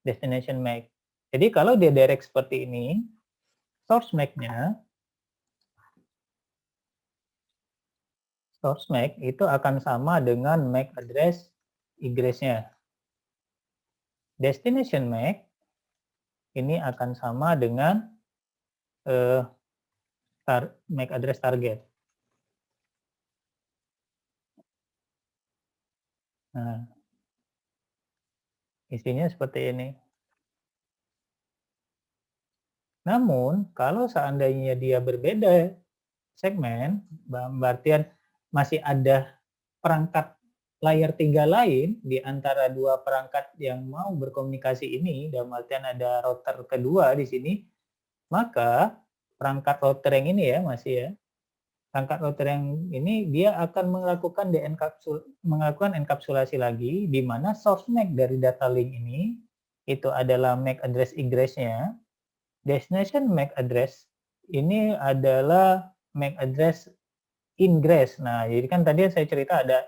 S1: destination MAC. Jadi kalau dia direct seperti ini, source MAC-nya, source MAC itu akan sama dengan MAC address egress-nya. Destination MAC ini akan sama dengan MAC address target. Nah, isinya seperti ini. Namun, kalau seandainya dia berbeda segmen, berarti masih ada perangkat layar 3 lain di antara dua perangkat yang mau berkomunikasi ini, dalam artian ada router kedua di sini, maka perangkat router yang ini ya, masih ya, perangkat router yang ini dia akan melakukan enkapsulasi lagi, di mana source MAC dari data link ini itu adalah MAC address egress-nya, destination MAC address ini adalah MAC address ingress. Nah, jadi kan tadi saya cerita ada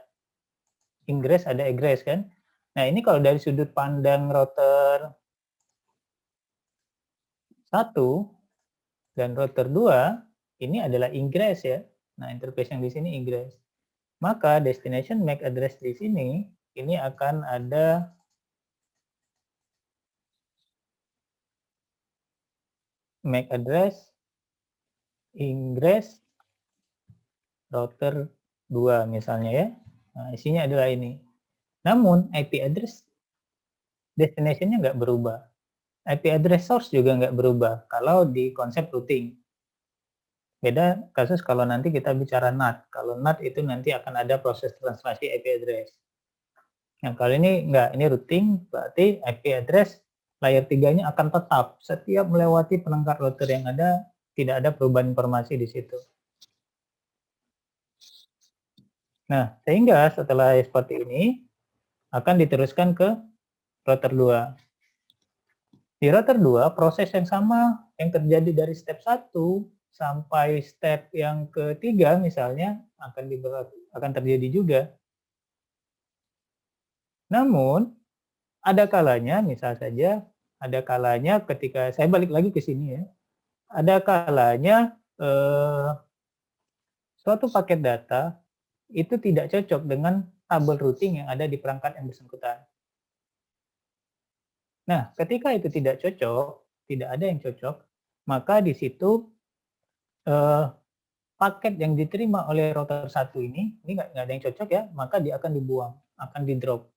S1: ingress, ada egress kan. Nah, ini kalau dari sudut pandang router 1 dan router 2, ini adalah ingress ya. Nah, interface yang di sini ingress. Maka destination MAC address di sini, ini akan ada MAC address ingress router 2 misalnya ya. Nah, isinya adalah ini. Namun IP address destination-nya nggak berubah. IP address source juga nggak berubah kalau di konsep routing. Beda kasus kalau nanti kita bicara NAT. Kalau NAT itu nanti akan ada proses translasi IP address. Nah, kalau ini nggak, ini routing, berarti IP address layer 3-nya akan tetap. Setiap melewati perangkat router yang ada, tidak ada perubahan informasi di situ. Nah, sehingga setelah seperti ini, akan diteruskan ke router 2. Di router 2, proses yang sama yang terjadi dari step 1 sampai step yang ketiga misalnya akan terjadi juga. Namun, ada kalanya, misal saja, ada kalanya ketika saya balik lagi ke sini ya, ada kalanya suatu paket data itu tidak cocok dengan tabel routing yang ada di perangkat yang bersangkutan. Nah, ketika itu tidak cocok, tidak ada yang cocok, maka di situ paket yang diterima oleh router 1 ini nggak ada yang cocok ya, maka dia akan dibuang, akan di drop.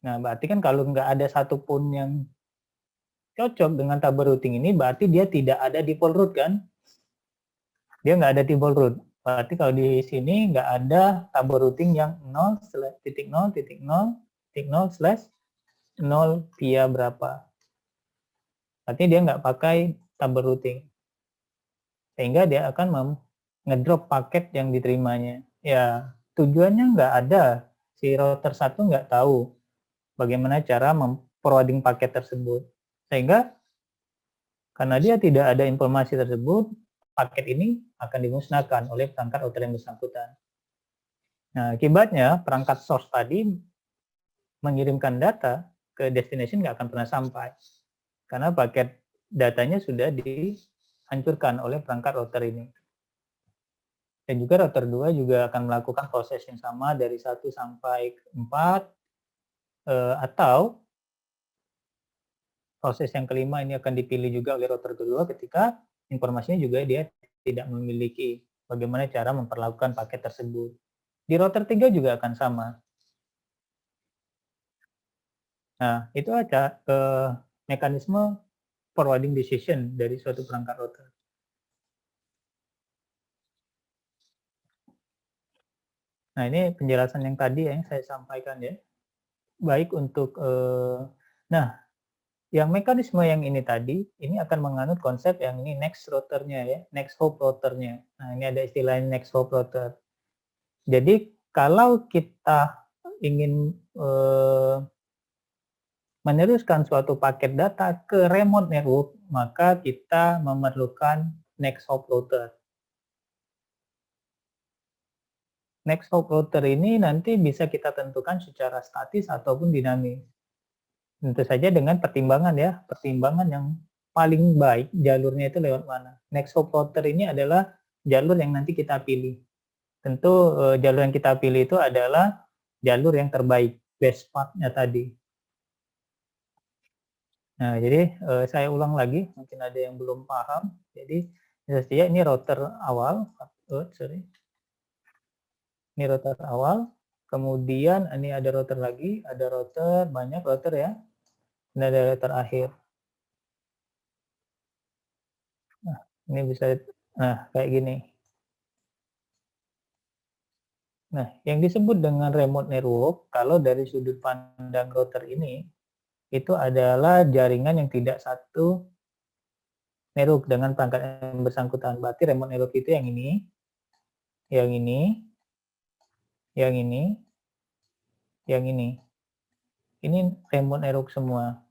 S1: Nah, berarti kan kalau nggak ada satupun yang cocok dengan tabel routing ini, berarti dia tidak ada default root kan? Dia nggak ada default root. Berarti kalau di sini nggak ada tabel routing yang 0.0.0/0 via berapa. Berarti dia nggak pakai tabel routing. Sehingga dia akan ngedrop paket yang diterimanya. Ya, tujuannya nggak ada. Si router 1 nggak tahu bagaimana cara forwarding paket tersebut. Sehingga karena dia tidak ada informasi tersebut, paket ini akan dimusnahkan oleh perangkat router yang bersangkutan. Nah, akibatnya perangkat source tadi mengirimkan data ke destination nggak akan pernah sampai. Karena paket datanya sudah dihancurkan oleh perangkat router ini. Dan juga router 2 juga akan melakukan proses yang sama dari 1 sampai 4, atau proses yang kelima ini akan dipilih juga oleh router kedua ketika informasinya juga dia tidak memiliki bagaimana cara memperlakukan paket tersebut. Di router 3 juga akan sama. Nah, itu aja mekanisme forwarding decision dari suatu perangkat router. Nah, ini penjelasan yang tadi yang saya sampaikan ya. Baik untuk, nah, yang mekanisme yang ini tadi, ini akan menganut konsep yang ini next router-nya ya, next hop router-nya. Nah, ini ada istilahnya next hop router. Jadi, kalau kita ingin meneruskan suatu paket data ke remote network, maka kita memerlukan next hop router. Next hop router ini nanti bisa kita tentukan secara statis ataupun dinamis. Tentu saja dengan pertimbangan ya, pertimbangan yang paling baik jalurnya itu lewat mana. Next hop router ini adalah jalur yang nanti kita pilih. Tentu jalur yang kita pilih itu adalah jalur yang terbaik, best path-nya tadi. Nah, jadi saya ulang lagi, mungkin ada yang belum paham. Jadi, misalnya ini router awal, ini router awal, kemudian ini ada router lagi, ada router, banyak router ya, dan ada router akhir. Ini bisa, nah kayak gini. Nah, yang disebut dengan remote network, kalau dari sudut pandang router ini, itu adalah jaringan yang tidak satu network dengan perangkat yang bersangkutan. Berarti remote network itu yang ini, yang ini, yang ini, yang ini. Ini remote network semua.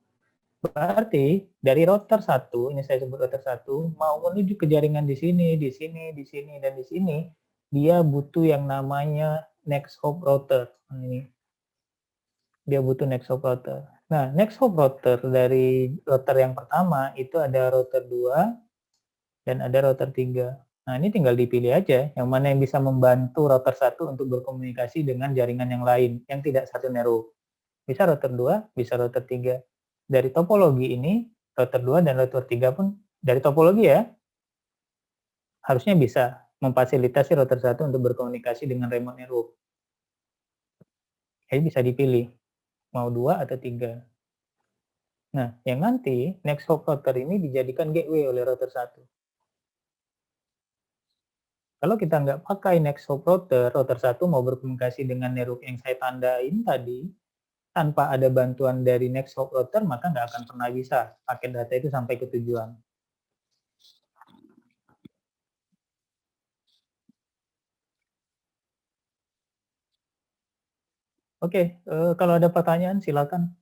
S1: Berarti dari router 1, ini saya sebut router 1, mau menuju ke jaringan di sini, di sini, di sini, dan di sini, dia butuh yang namanya next hop router. Nah, ini. Dia butuh next hop router. Nah, next hop router dari router yang pertama itu ada router 2 dan ada router 3. Nah, ini tinggal dipilih aja yang mana yang bisa membantu router 1 untuk berkomunikasi dengan jaringan yang lain yang tidak satu network. Bisa router 2, bisa router 3. Dari topologi ini, router 2 dan router 3 pun dari topologi ya, harusnya bisa memfasilitasi router 1 untuk berkomunikasi dengan remote network. Jadi bisa dipilih mau 2 atau 3. Nah, yang nanti next hop router ini dijadikan gateway oleh router 1. Kalau kita nggak pakai next hop router, router 1 mau berkomunikasi dengan network yang saya tandain tadi, tanpa ada bantuan dari next hop router, maka nggak akan pernah bisa paket data itu sampai ke tujuan. Oke, kalau ada pertanyaan silakan.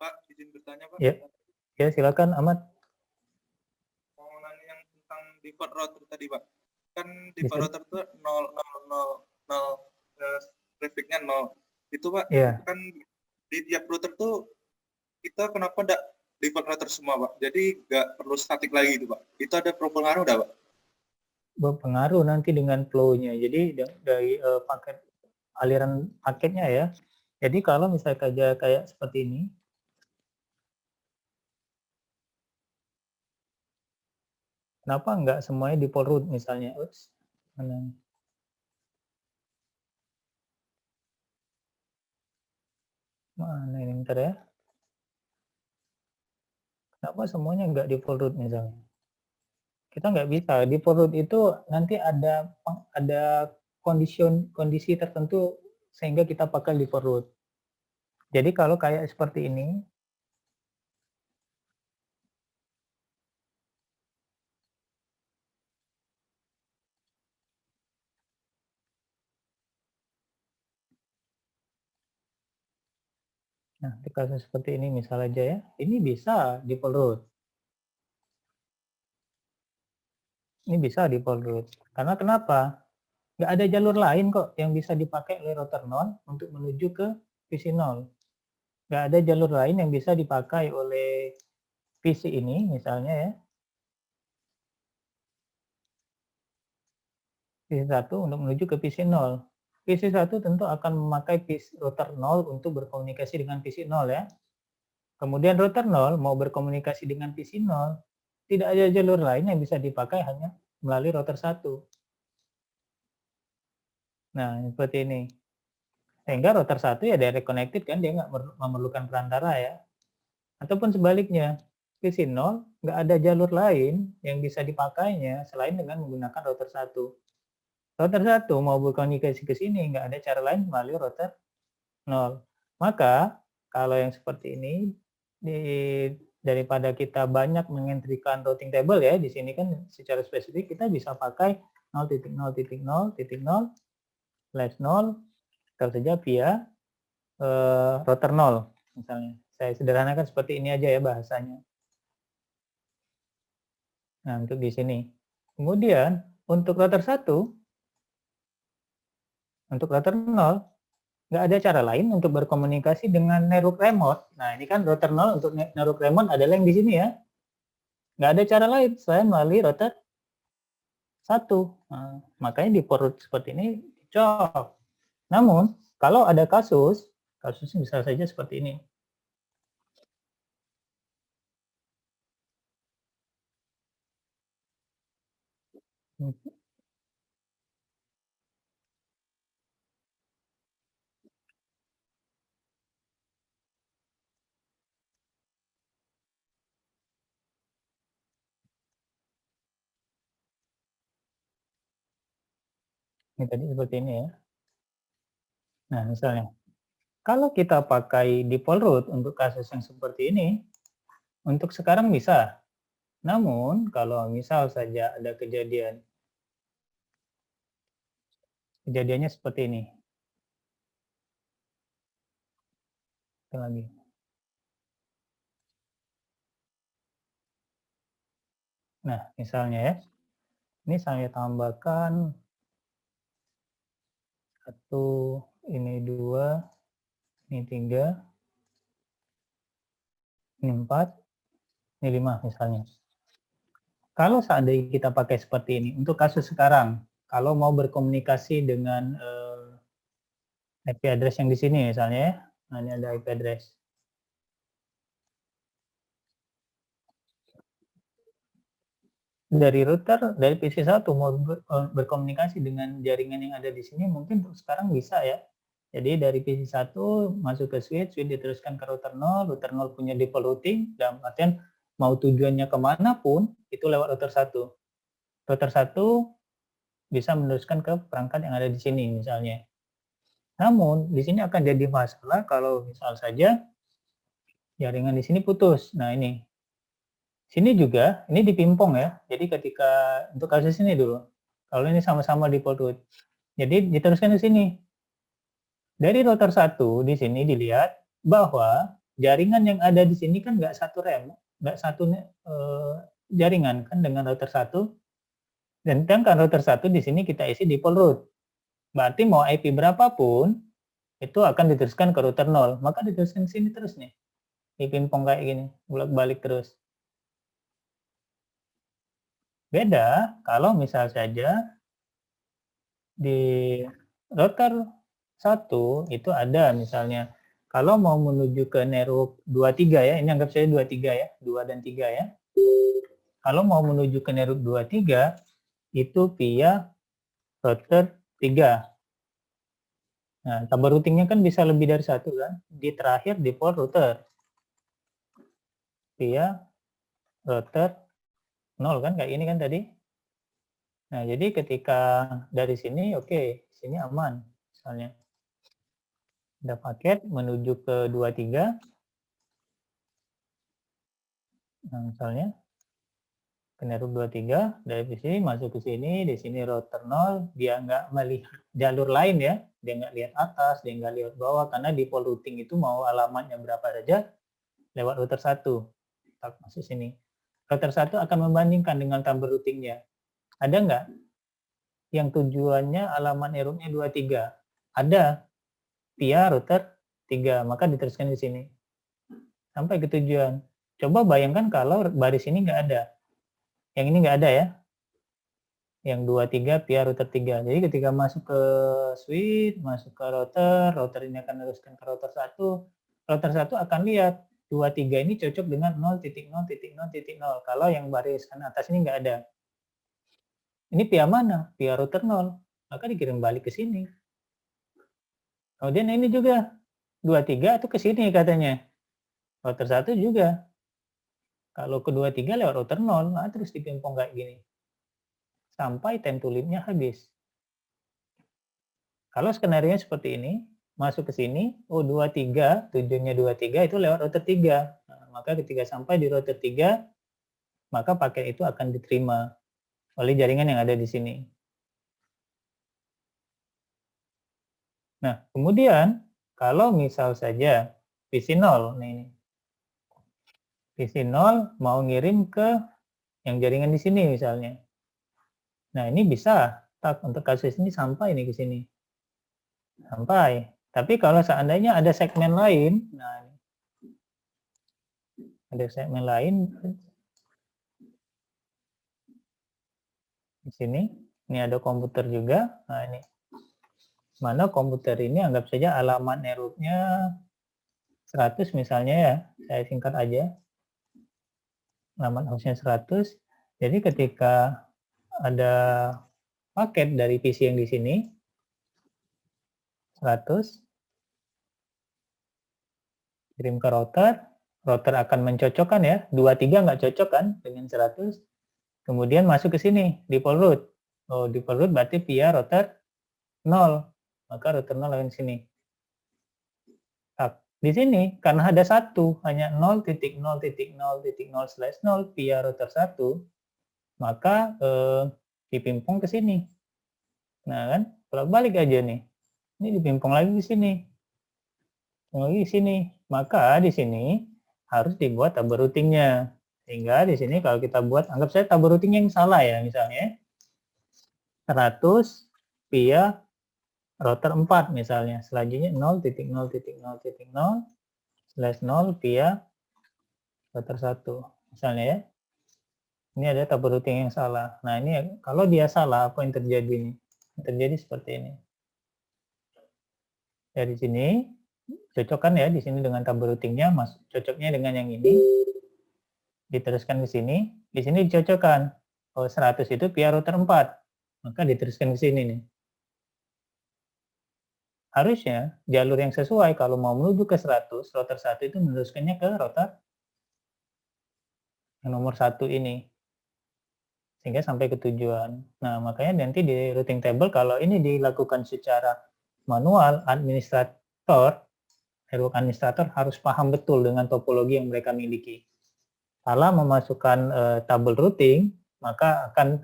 S2: Pak, izin bertanya Pak.
S1: Ya silakan Ahmad.
S2: Mau nanya yang tentang default router tadi Pak. Kan
S1: Bisa.
S2: default router itu 0, trafficnya 0. Itu Pak,
S1: Iya.
S2: kan di tiap router tuh kita kenapa enggak default router semua Pak? Jadi nggak perlu statik lagi itu Pak. Itu ada pengaruh enggak Pak?
S1: Berpengaruh nanti dengan flow-nya. Jadi dari paket aliran paketnya ya. Jadi kalau misalnya kayak seperti ini, kenapa nggak semuanya default route misalnya? Oops, mana? Mana ini bentar ya? Kenapa semuanya nggak default route misalnya? Kita nggak bisa. Default route itu nanti ada kondisi tertentu sehingga kita pakai default route. Jadi kalau kayak seperti ini, nah di kasus seperti ini misal aja ya, ini bisa default route. Ini bisa default route. Karena kenapa? Nggak ada jalur lain kok yang bisa dipakai oleh router 0 untuk menuju ke PC 0. Nggak ada jalur lain yang bisa dipakai oleh PC ini misalnya ya, PC 1 untuk menuju ke PC 0. PC 1 tentu akan memakai router 0 untuk berkomunikasi dengan PC 0 ya. Kemudian router 0 mau berkomunikasi dengan PC 0, tidak ada jalur lain yang bisa dipakai hanya melalui router 1. Nah, seperti ini. Sehingga router 1 ya direct connected kan, dia nggak memerlukan perantara ya. Ataupun sebaliknya, PC 0 nggak ada jalur lain yang bisa dipakainya selain dengan menggunakan router 1. Router 1 mau berkomunikasi ke sini, nggak ada cara lain melalui router 0. Maka kalau yang seperti ini, daripada kita banyak mengentrikan routing table ya, di sini kan secara spesifik kita bisa pakai 0.0.0/0 saja via router 0 misalnya. Saya sederhanakan seperti ini aja ya bahasanya. Nah, untuk di sini. Kemudian untuk router 1, untuk router 0, nggak ada cara lain untuk berkomunikasi dengan network remote. Nah, ini kan router 0 untuk network remote adalah yang di sini ya. Nggak ada cara lain selain melalui router 1. Nah, makanya di port seperti ini dicok. Namun, kalau ada kasusnya bisa saja seperti ini. Ini tadi seperti ini ya. Nah, misalnya, kalau kita pakai default root untuk kasus yang seperti ini, untuk sekarang bisa. Namun, kalau misal saja ada kejadiannya seperti ini. Sekali lagi. Nah, misalnya ya, ini saya tambahkan 1, ini 2, ini 3, ini 4, ini 5 misalnya. Kalau seandainya kita pakai seperti ini, untuk kasus sekarang, kalau mau berkomunikasi dengan IP address yang di sini misalnya ya, nah ini ada IP address. Dari router, dari PC1 mau berkomunikasi dengan jaringan yang ada di sini, mungkin untuk sekarang bisa ya. Jadi dari PC1 masuk ke switch diteruskan ke router 0 punya default routing, dalam artian mau tujuannya kemana pun, itu lewat router 1. Router 1 bisa meneruskan ke perangkat yang ada di sini misalnya. Namun, di sini akan jadi masalah kalau misal saja jaringan di sini putus. Nah ini, sini juga, ini dipimpong ya. Jadi ketika, untuk kasus ini dulu, kalau ini sama-sama default root. Jadi diteruskan ke sini. Dari router 1 di sini dilihat bahwa jaringan yang ada di sini kan nggak satu rem, nggak satu jaringan kan dengan router 1. Dan sedangkan router 1 di sini kita isi default root. Berarti mau IP berapapun, itu akan diteruskan ke router 0. Maka diteruskan ke sini terus nih. Dipimpong kayak gini, bolak-balik terus. Beda kalau misal saja di router 1 itu ada misalnya kalau mau menuju ke network 23 ya, ini anggap saja 23 ya, 2 dan 3 ya. Kalau mau menuju ke network 23 itu via router 3. Nah, tabel routingnya kan bisa lebih dari satu kan. Di terakhir default router via router 0 kan, kayak ini kan tadi. Nah, jadi ketika dari sini, oke, sini aman misalnya. Ada paket menuju ke 23. Nah, misalnya ke network 23 dari sini masuk ke sini, di sini router 0, dia nggak melihat jalur lain ya, dia nggak lihat atas, dia nggak lihat bawah, karena default routing itu mau alamatnya berapa saja lewat router 1. Masuk sini. Router 1 akan membandingkan dengan tabel routingnya. Ada nggak yang tujuannya alamat networknya 23? Ada, via router 3, maka diteruskan di sini. Sampai ke tujuan. Coba bayangkan kalau baris ini nggak ada. Yang ini nggak ada ya. Yang 23 via router 3. Jadi ketika masuk ke switch, masuk ke router ini akan meneruskan ke router 1. Router 1 akan lihat 23 ini cocok dengan 0.0.0.0. Kalau yang baris kan atas ini nggak ada. Ini via mana? Via router 0. Maka dikirim balik ke sini. Kemudian ini juga 23 itu ke sini katanya. Router 1 juga. Kalau ke 23 lewat router 0, nah terus dipimpong kayak gini. Sampai time to lead-nya habis. Kalau skenario seperti ini, masuk ke sini, 23, tujuannya 23 itu lewat router 3. Nah, maka ketika sampai di router 3, maka paket itu akan diterima oleh jaringan yang ada di sini. Nah, kemudian kalau misal saja PC0, ini PC0 mau ngirim ke yang jaringan di sini misalnya. Nah, ini bisa untuk kasus ini sampai nih ke sini. Sampai. Tapi kalau seandainya ada segmen lain, nah ada segmen lain di sini. Ini ada komputer juga. Nah, ini. Mana komputer ini anggap saja alamat networknya 100 misalnya ya. Saya singkat aja. Alamat hostnya 100. Jadi ketika ada paket dari PC yang di sini 100 kirim ke router akan mencocokkan ya, 23 nggak cocok kan dengan 100, kemudian masuk ke sini default root. Oh, default root berarti via router 0, maka router 0 akan sini. Nah, di sini karena ada satu, hanya 0.0.0.0/0 via router 1, maka dipimpung ke sini. Nah kan, bolak-balik aja nih. Ini dipimpung lagi ke sini. Lagi ke sini. Maka di sini harus dibuat tabel routingnya. Sehingga di sini kalau kita buat, anggap saya tabel routing yang salah ya, misalnya 100 via router 4 misalnya. Selanjutnya 0.0.0.0/0 via router 1 misalnya ya. Ini ada tabel routing yang salah. Nah, ini kalau dia salah, apa yang terjadi nih? Yang terjadi seperti ini. Dari sini, cocokkan ya di sini dengan tabel routingnya, cocoknya dengan yang ini. Diteruskan ke sini, di sini dicocokkan. Oh, 100 itu via router 4. Maka diteruskan ke sini nih. Harusnya jalur yang sesuai kalau mau menuju ke 100, router 1 itu meneruskannya ke router yang nomor 1 ini. Sehingga sampai ke tujuan. Nah, makanya nanti di routing table kalau ini dilakukan secara manual, network administrator harus paham betul dengan topologi yang mereka miliki. Kalau memasukkan tabel routing, maka akan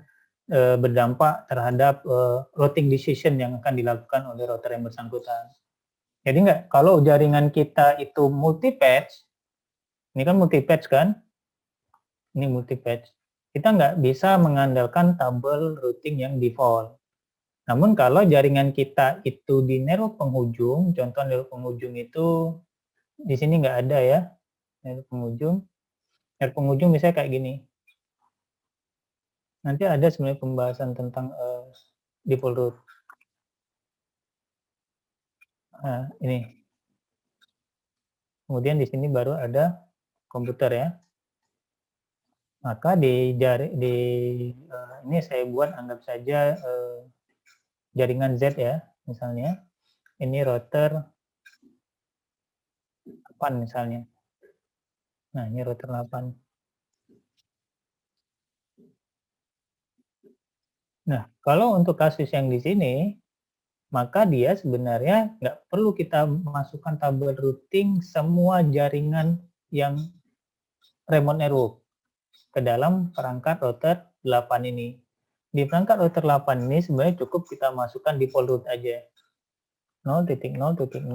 S1: berdampak terhadap routing decision yang akan dilakukan oleh router yang bersangkutan. Jadi enggak, kalau jaringan kita itu multi-patch, ini kan multi-patch kan? Ini multi-patch. Kita nggak bisa mengandalkan tabel routing yang default. Namun kalau jaringan kita itu di network penghujung, contoh network penghujung itu di sini nggak ada ya, network penghujung misalnya kayak gini. Nanti ada sebenarnya pembahasan tentang default route. Nah, ini. Kemudian di sini baru ada komputer ya. Maka ini saya buat anggap saja jaringan Z ya, misalnya. Ini router 8 misalnya. Nah, ini router 8. Nah, kalau untuk kasus yang di sini, maka dia sebenarnya nggak perlu kita masukkan tabel routing semua jaringan yang remote network ke dalam perangkat router 8 ini. Di perangkat router 8 ini sebenarnya cukup kita masukkan default route aja. 0.0.0.0/0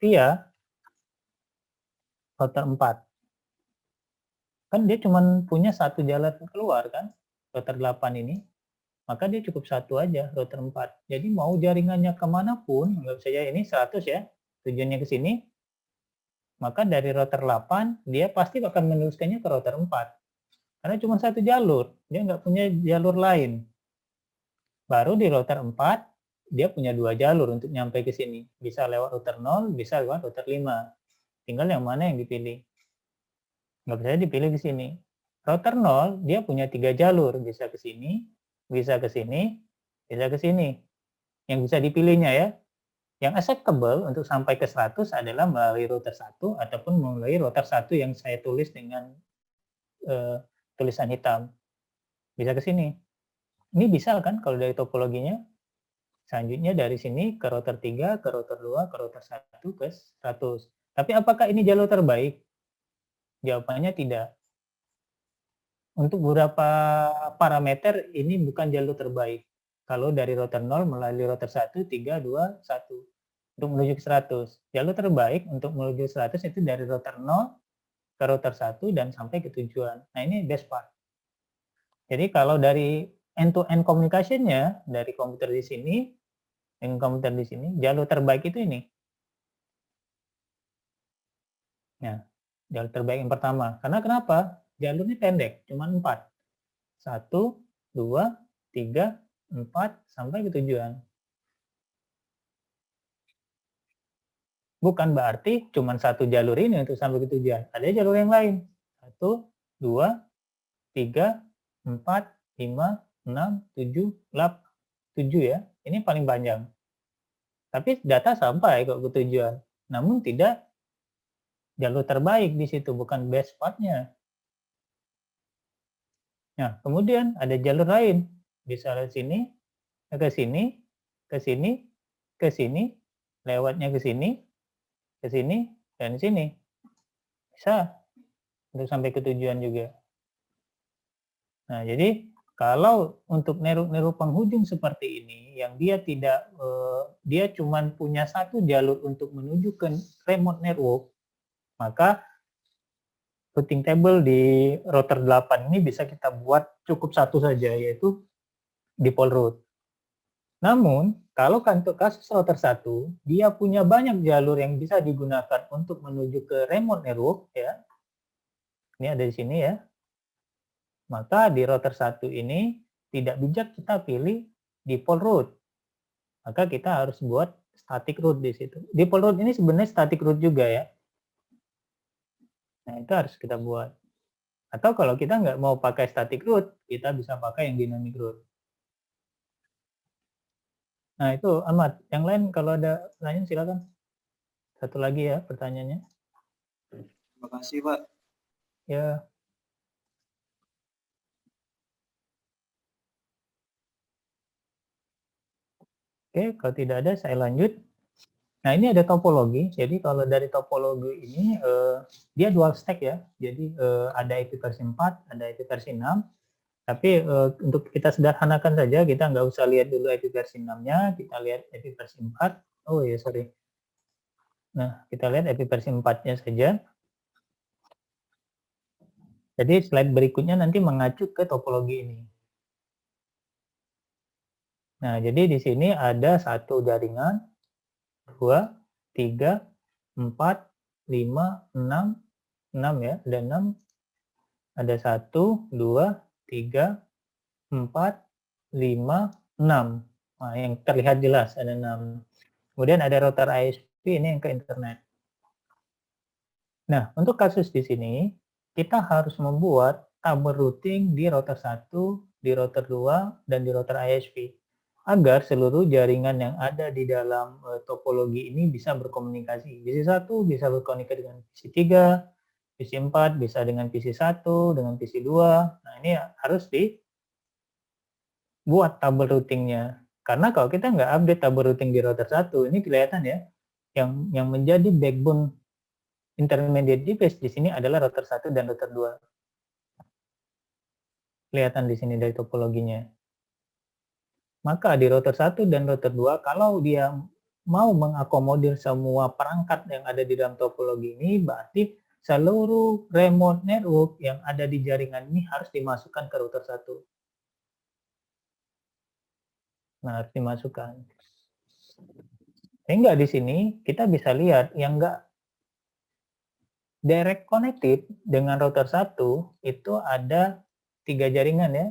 S1: via router 4. Kan dia cuma punya satu jalan keluar kan, router 8 ini. Maka dia cukup satu aja, router 4. Jadi mau jaringannya kemanapun, anggap saja ini 100 ya, tujuannya ke sini, maka dari router 8, dia pasti akan meneruskannya ke router 4. Karena cuma satu jalur, dia nggak punya jalur lain. Baru di router 4, dia punya dua jalur untuk nyampe ke sini. Bisa lewat router 0, bisa lewat router 5. Tinggal yang mana yang dipilih. Nggak bisa dipilih di sini. Router 0, dia punya 3 jalur, bisa ke sini, bisa ke sini, bisa ke sini. Yang bisa dipilihnya ya. Yang acceptable untuk sampai ke 100 adalah melalui router 1 ataupun melalui router 1 yang saya tulis dengan tulisan hitam. Bisa ke sini. Ini bisa kan kalau dari topologinya? Selanjutnya dari sini ke router 3, ke router 2, ke router 1, ke 100. Tapi apakah ini jalur terbaik? Jawabannya tidak. Untuk beberapa parameter ini bukan jalur terbaik. Kalau dari router 0 melalui router 1, 3, 2, 1. Untuk menuju ke 100. Jalur terbaik untuk menuju 100 itu dari router 0 ke router 1 dan sampai ke tujuan. Nah, ini best part. Jadi kalau dari end-to-end communication-nya, dari komputer di sini, dengan komputer di sini, jalur terbaik itu ini. Nah, jalur terbaik yang pertama. Karena kenapa? Jalurnya pendek, cuma 4. 1, 2, 3, 4, sampai ke tujuan. Bukan berarti cuma satu jalur ini untuk sampai ke tujuan. Ada jalur yang lain. 1, 2, 3, 4, 5, 6, 7, 8, 7 ya. Ini paling panjang. Tapi data sampai kok ke tujuan. Namun tidak jalur terbaik di situ, bukan best part-nya. Nah, kemudian ada jalur lain. Bisa lewat sini, ke sini, ke sini, ke sini, lewatnya ke sini, dan sini. Bisa untuk sampai ke tujuan juga. Nah, jadi kalau untuk neruk-neruk penghujung seperti ini, yang dia tidak, dia cuma punya satu jalur untuk menuju ke remote network, maka routing table di router 8 ini bisa kita buat cukup satu saja, yaitu default route. Namun, kalau untuk kasus router 1, dia punya banyak jalur yang bisa digunakan untuk menuju ke remote network, ya. Ini ada di sini ya. Maka di router 1 ini tidak bijak kita pilih default route. Maka kita harus buat static route di situ. Default route ini sebenarnya static route juga ya. Nah, itu harus kita buat. Atau kalau kita nggak mau pakai static route, kita bisa pakai yang dynamic route. Nah, itu Ahmad. Yang lain kalau ada pertanyaan silakan. Satu lagi ya pertanyaannya.
S2: Terima kasih, Pak.
S1: Ya. Oke, kalau tidak ada saya lanjut. Nah, ini ada topologi. Jadi kalau dari topologi ini dia dual stack ya. Jadi ada IP versi 4, ada IP versi 6. Tapi untuk kita sederhanakan saja, kita nggak usah lihat dulu IP versi 6-nya, kita lihat IP versi 4. Oh ya, sorry. Nah, kita lihat IP versi 4-nya saja. Jadi slide berikutnya nanti mengacu ke topologi ini. Nah, jadi di sini ada satu jaringan, 2, 3, 4, 5, 6 ya, ada 6. Ada 1, 2, 3, 4, 5, 6. Nah, yang terlihat jelas ada 6. Kemudian ada router ISP ini yang ke internet. Nah, untuk kasus di sini, kita harus membuat tabel routing di router 1, di router 2, dan di router ISP. Agar seluruh jaringan yang ada di dalam topologi ini bisa berkomunikasi. PC 1 bisa berkomunikasi dengan PC 3, PC 4 bisa dengan PC 1, dengan PC 2. Nah, ini harus dibuat tabel routingnya. Karena kalau kita nggak update tabel routing di router 1, ini kelihatan ya, yang menjadi backbone intermediate device di sini adalah router 1 dan router 2. Kelihatan di sini dari topologinya. Maka di router 1 dan router 2, kalau dia mau mengakomodir semua perangkat yang ada di dalam topologi ini, berarti seluruh remote network yang ada di jaringan ini harus dimasukkan ke router 1. Nah, harus dimasukkan. Sehingga di sini kita bisa lihat yang enggak direct connected dengan router 1 itu ada 3 jaringan ya.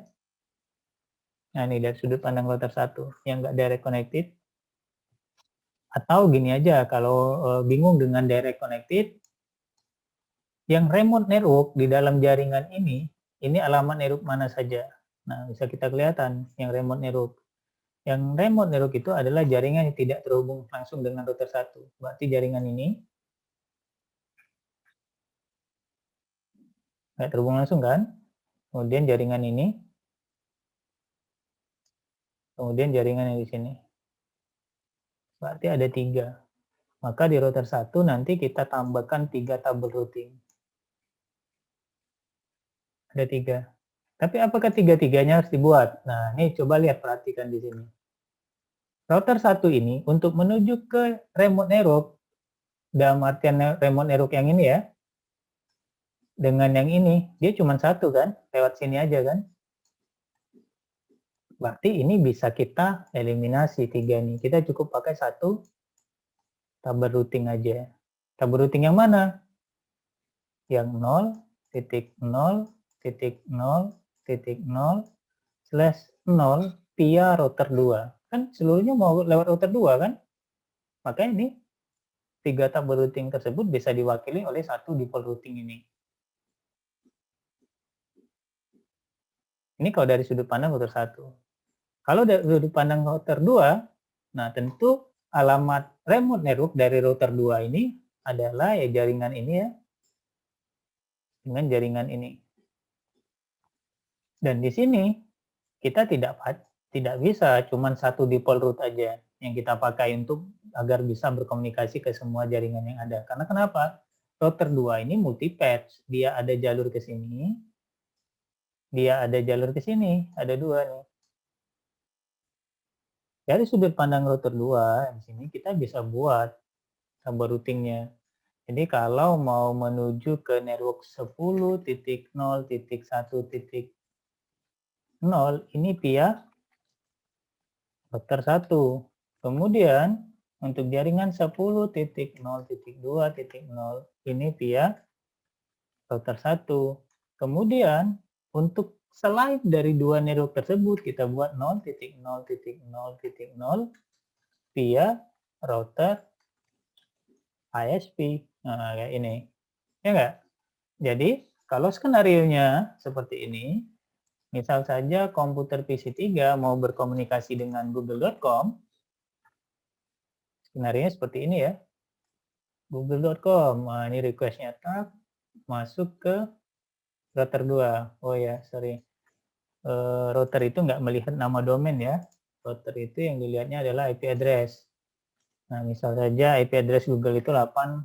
S1: Nah, ini dari sudut pandang router 1 yang enggak direct connected. Atau gini aja, kalau bingung dengan direct connected, yang remote network di dalam jaringan ini alamat network mana saja. Nah, bisa kita kelihatan yang remote network. Yang remote network itu adalah jaringan yang tidak terhubung langsung dengan router 1. Berarti jaringan ini nggak terhubung langsung kan? Kemudian jaringan ini, kemudian jaringan yang di sini. Berarti ada 3. Maka di router 1 nanti kita tambahkan 3 tabel routing. Ada 3. Tapi apakah 3-3-nya harus dibuat? Nah, ini coba lihat, perhatikan di sini. Router 1 ini untuk menuju ke remote network, dalam artian remote network yang ini ya, dengan yang ini, dia cuma satu kan, lewat sini aja kan. Berarti ini bisa kita eliminasi 3 nih. Kita cukup pakai 1 tabel routing aja. Tabel routing yang mana? Yang 0.0.0.0/0 via router 2. Kan seluruhnya mau lewat router 2 kan? Maka ini 3 tabel routing tersebut bisa diwakili oleh 1 default routing ini. Ini kalau dari sudut pandang router 1. Kalau dari sudut pandang router 2, nah tentu alamat remote network dari router 2 ini adalah ya jaringan ini ya, dengan jaringan ini. Dan di sini kita tidak Tidak bisa, cuman satu default route aja yang kita pakai untuk agar bisa berkomunikasi ke semua jaringan yang ada. Karena kenapa? Router 2 ini multi patch, dia ada jalur ke sini, dia ada jalur ke sini, ada dua nih. Dari sudut pandang router 2, di sini kita bisa buat tabel routingnya. Jadi kalau mau menuju ke network 10.0.1.0 ini via router 1. Kemudian untuk jaringan 10.0.2.0 ini via router 1. Kemudian untuk selain dari dua network tersebut kita buat 0.0.0.0 via router ISP. Nah, kayak ini. Ya enggak? Jadi, kalau skenarionya seperti ini, misal saja komputer PC3 mau berkomunikasi dengan google.com, skenarionya seperti ini ya. google.com, nah ini request-nya tab, masuk ke router 2. Oh ya, sorry. Router itu nggak melihat nama domain ya. Router itu yang dilihatnya adalah IP address. Nah, misal saja IP address Google itu 8,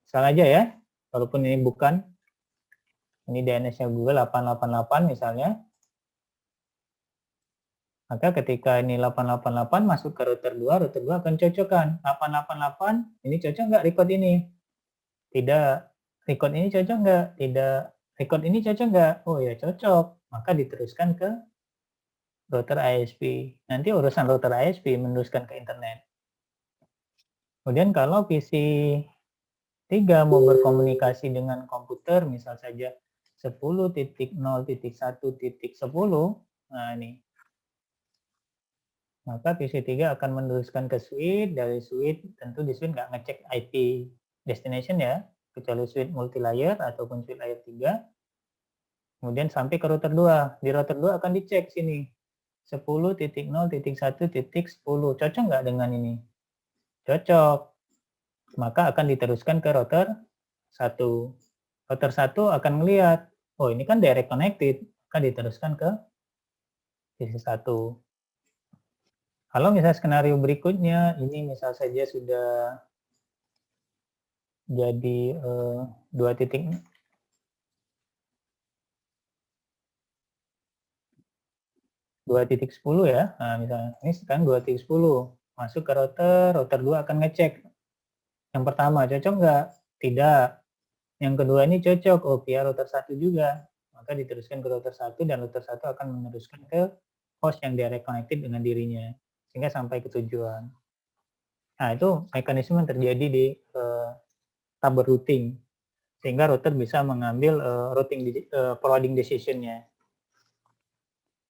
S1: salah aja ya, walaupun ini bukan. Ini DNS-nya Google 888 misalnya. Maka ketika ini 888 masuk ke router 2 akan cocokkan. 888, ini cocok nggak record ini? Tidak. Record ini cocok nggak? Tidak. Record ini cocok nggak? Oh ya, cocok. Maka diteruskan ke router ISP. Nanti urusan router ISP meneruskan ke internet. Kemudian kalau PC 3 mau berkomunikasi dengan komputer, misal saja 10.0.1.10, nah ini. Maka PC3 akan meneruskan ke switch, dari switch tentu di switch nggak ngecek IP destination ya, kecuali switch multi-layer ataupun switch layer 3. Kemudian sampai ke router 2. Di router 2 akan dicek sini. 10.0.1.10. Cocok nggak dengan ini? Cocok. Maka akan diteruskan ke router 1. Router 1 akan melihat, oh ini kan direct connected, maka diteruskan ke PC1. Kalau misal skenario berikutnya, ini misal saja sudah jadi 2.0 ya, nah, misalnya ini sekarang 2.10 masuk ke router 2 akan ngecek. Yang pertama cocok nggak? Tidak. Yang kedua ini cocok, oh via router 1 juga. Maka diteruskan ke router 1 dan router 1 akan meneruskan ke host yang direct connected dengan dirinya sehingga sampai ke tujuan. Nah, itu mekanisme yang terjadi di tabel routing sehingga router bisa mengambil forwarding decision-nya.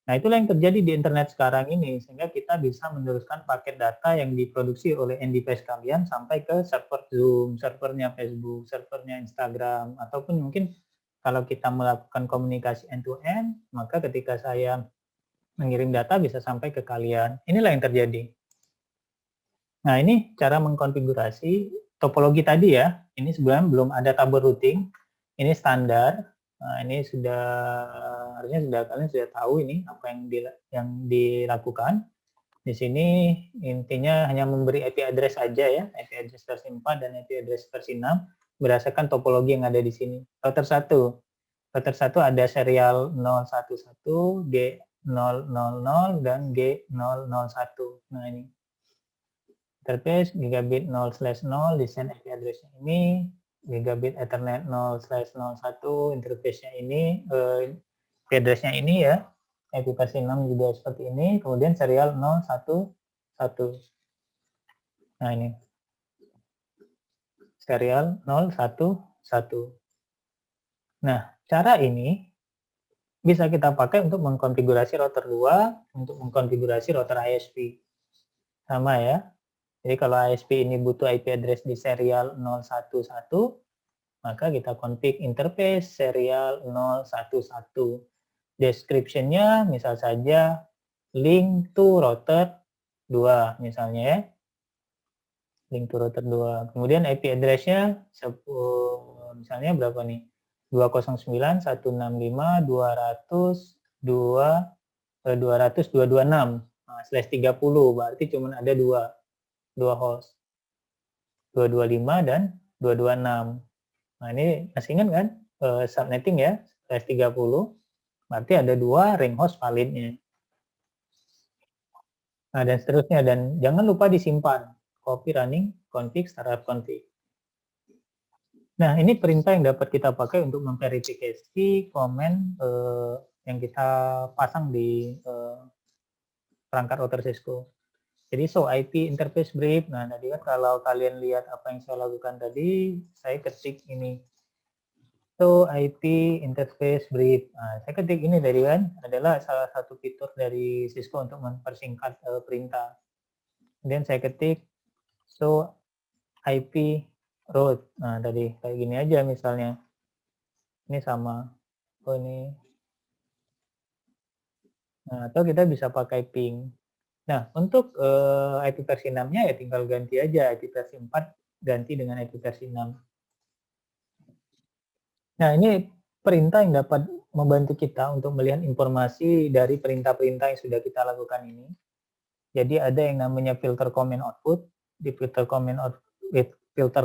S1: Nah, itulah yang terjadi di internet sekarang ini, sehingga kita bisa meneruskan paket data yang diproduksi oleh end device kalian sampai ke server Zoom, servernya Facebook, servernya Instagram, ataupun mungkin kalau kita melakukan komunikasi end-to-end, maka ketika saya mengirim data bisa sampai ke kalian. Inilah yang terjadi. Nah, ini cara mengkonfigurasi topologi tadi ya. Ini sebenarnya belum ada tabel routing. Ini standar. Nah, ini harusnya kalian sudah tahu ini apa yang dilakukan. Di sini intinya hanya memberi IP address saja ya, IP address versi 4 dan IP address versi 6 berdasarkan topologi yang ada di sini. Router 1 ada serial 011, G000 dan G001. Nah, ini interface gigabit 0/0 desain IP address-nya ini, gigabit Ethernet 0/01 interface-nya ini, IP address-nya ini ya, IP versi 6 juga seperti ini, kemudian serial 011. Nah ini, serial 011. Nah, cara ini bisa kita pakai untuk mengkonfigurasi router 2, untuk mengkonfigurasi router ISP. Sama ya. Jadi kalau ISP ini butuh IP address di serial 011, maka kita config interface serial 011. Description-nya misal saja link to router 2 misalnya ya. Link to router 2. Kemudian IP address-nya misalnya berapa nih? 209.165.200.226. /30 berarti cuma ada dua host, 225 dan 226. Nah, ini masih ingat kan subnetting ya, /30 berarti ada dua ring host validnya. Nah, dan seterusnya, dan jangan lupa disimpan copy running config startup config. Nah, ini perintah yang dapat kita pakai untuk memverifikasi komen yang kita pasang di perangkat router Cisco. Jadi show IP interface brief. Nah, tadi kan kalau kalian lihat apa yang saya lakukan tadi, saya ketik ini show IP interface brief. Nah, saya ketik ini tadi kan adalah salah satu fitur dari Cisco untuk mempersingkat perintah. Kemudian saya ketik show IP route. Nah, tadi kayak gini aja misalnya. Ini sama. Oh, ini. Nah, atau kita bisa pakai ping. Nah, untuk IP versi 6-nya ya tinggal ganti aja IP versi 4 ganti dengan IP versi 6. Nah, ini perintah yang dapat membantu kita untuk melihat informasi dari perintah-perintah yang sudah kita lakukan ini. Jadi ada yang namanya filter comment output. Di filter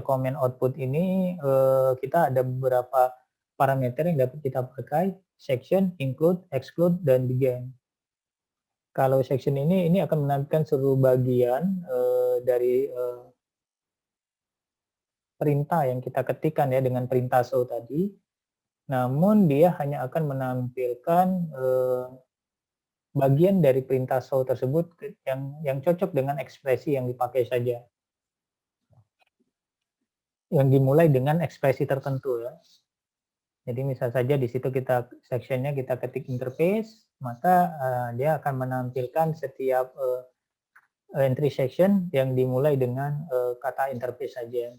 S1: comment output ini kita ada beberapa parameter yang dapat kita pakai, section, include, exclude, dan begin. Kalau section ini akan menampilkan seluruh bagian dari perintah yang kita ketikkan ya dengan perintah show tadi. Namun dia hanya akan menampilkan bagian dari perintah show tersebut yang cocok dengan ekspresi yang dipakai saja. Yang dimulai dengan ekspresi tertentu ya. Jadi misal saja di situ kita sectionnya kita ketik interface, maka dia akan menampilkan setiap entry section yang dimulai dengan kata interface saja.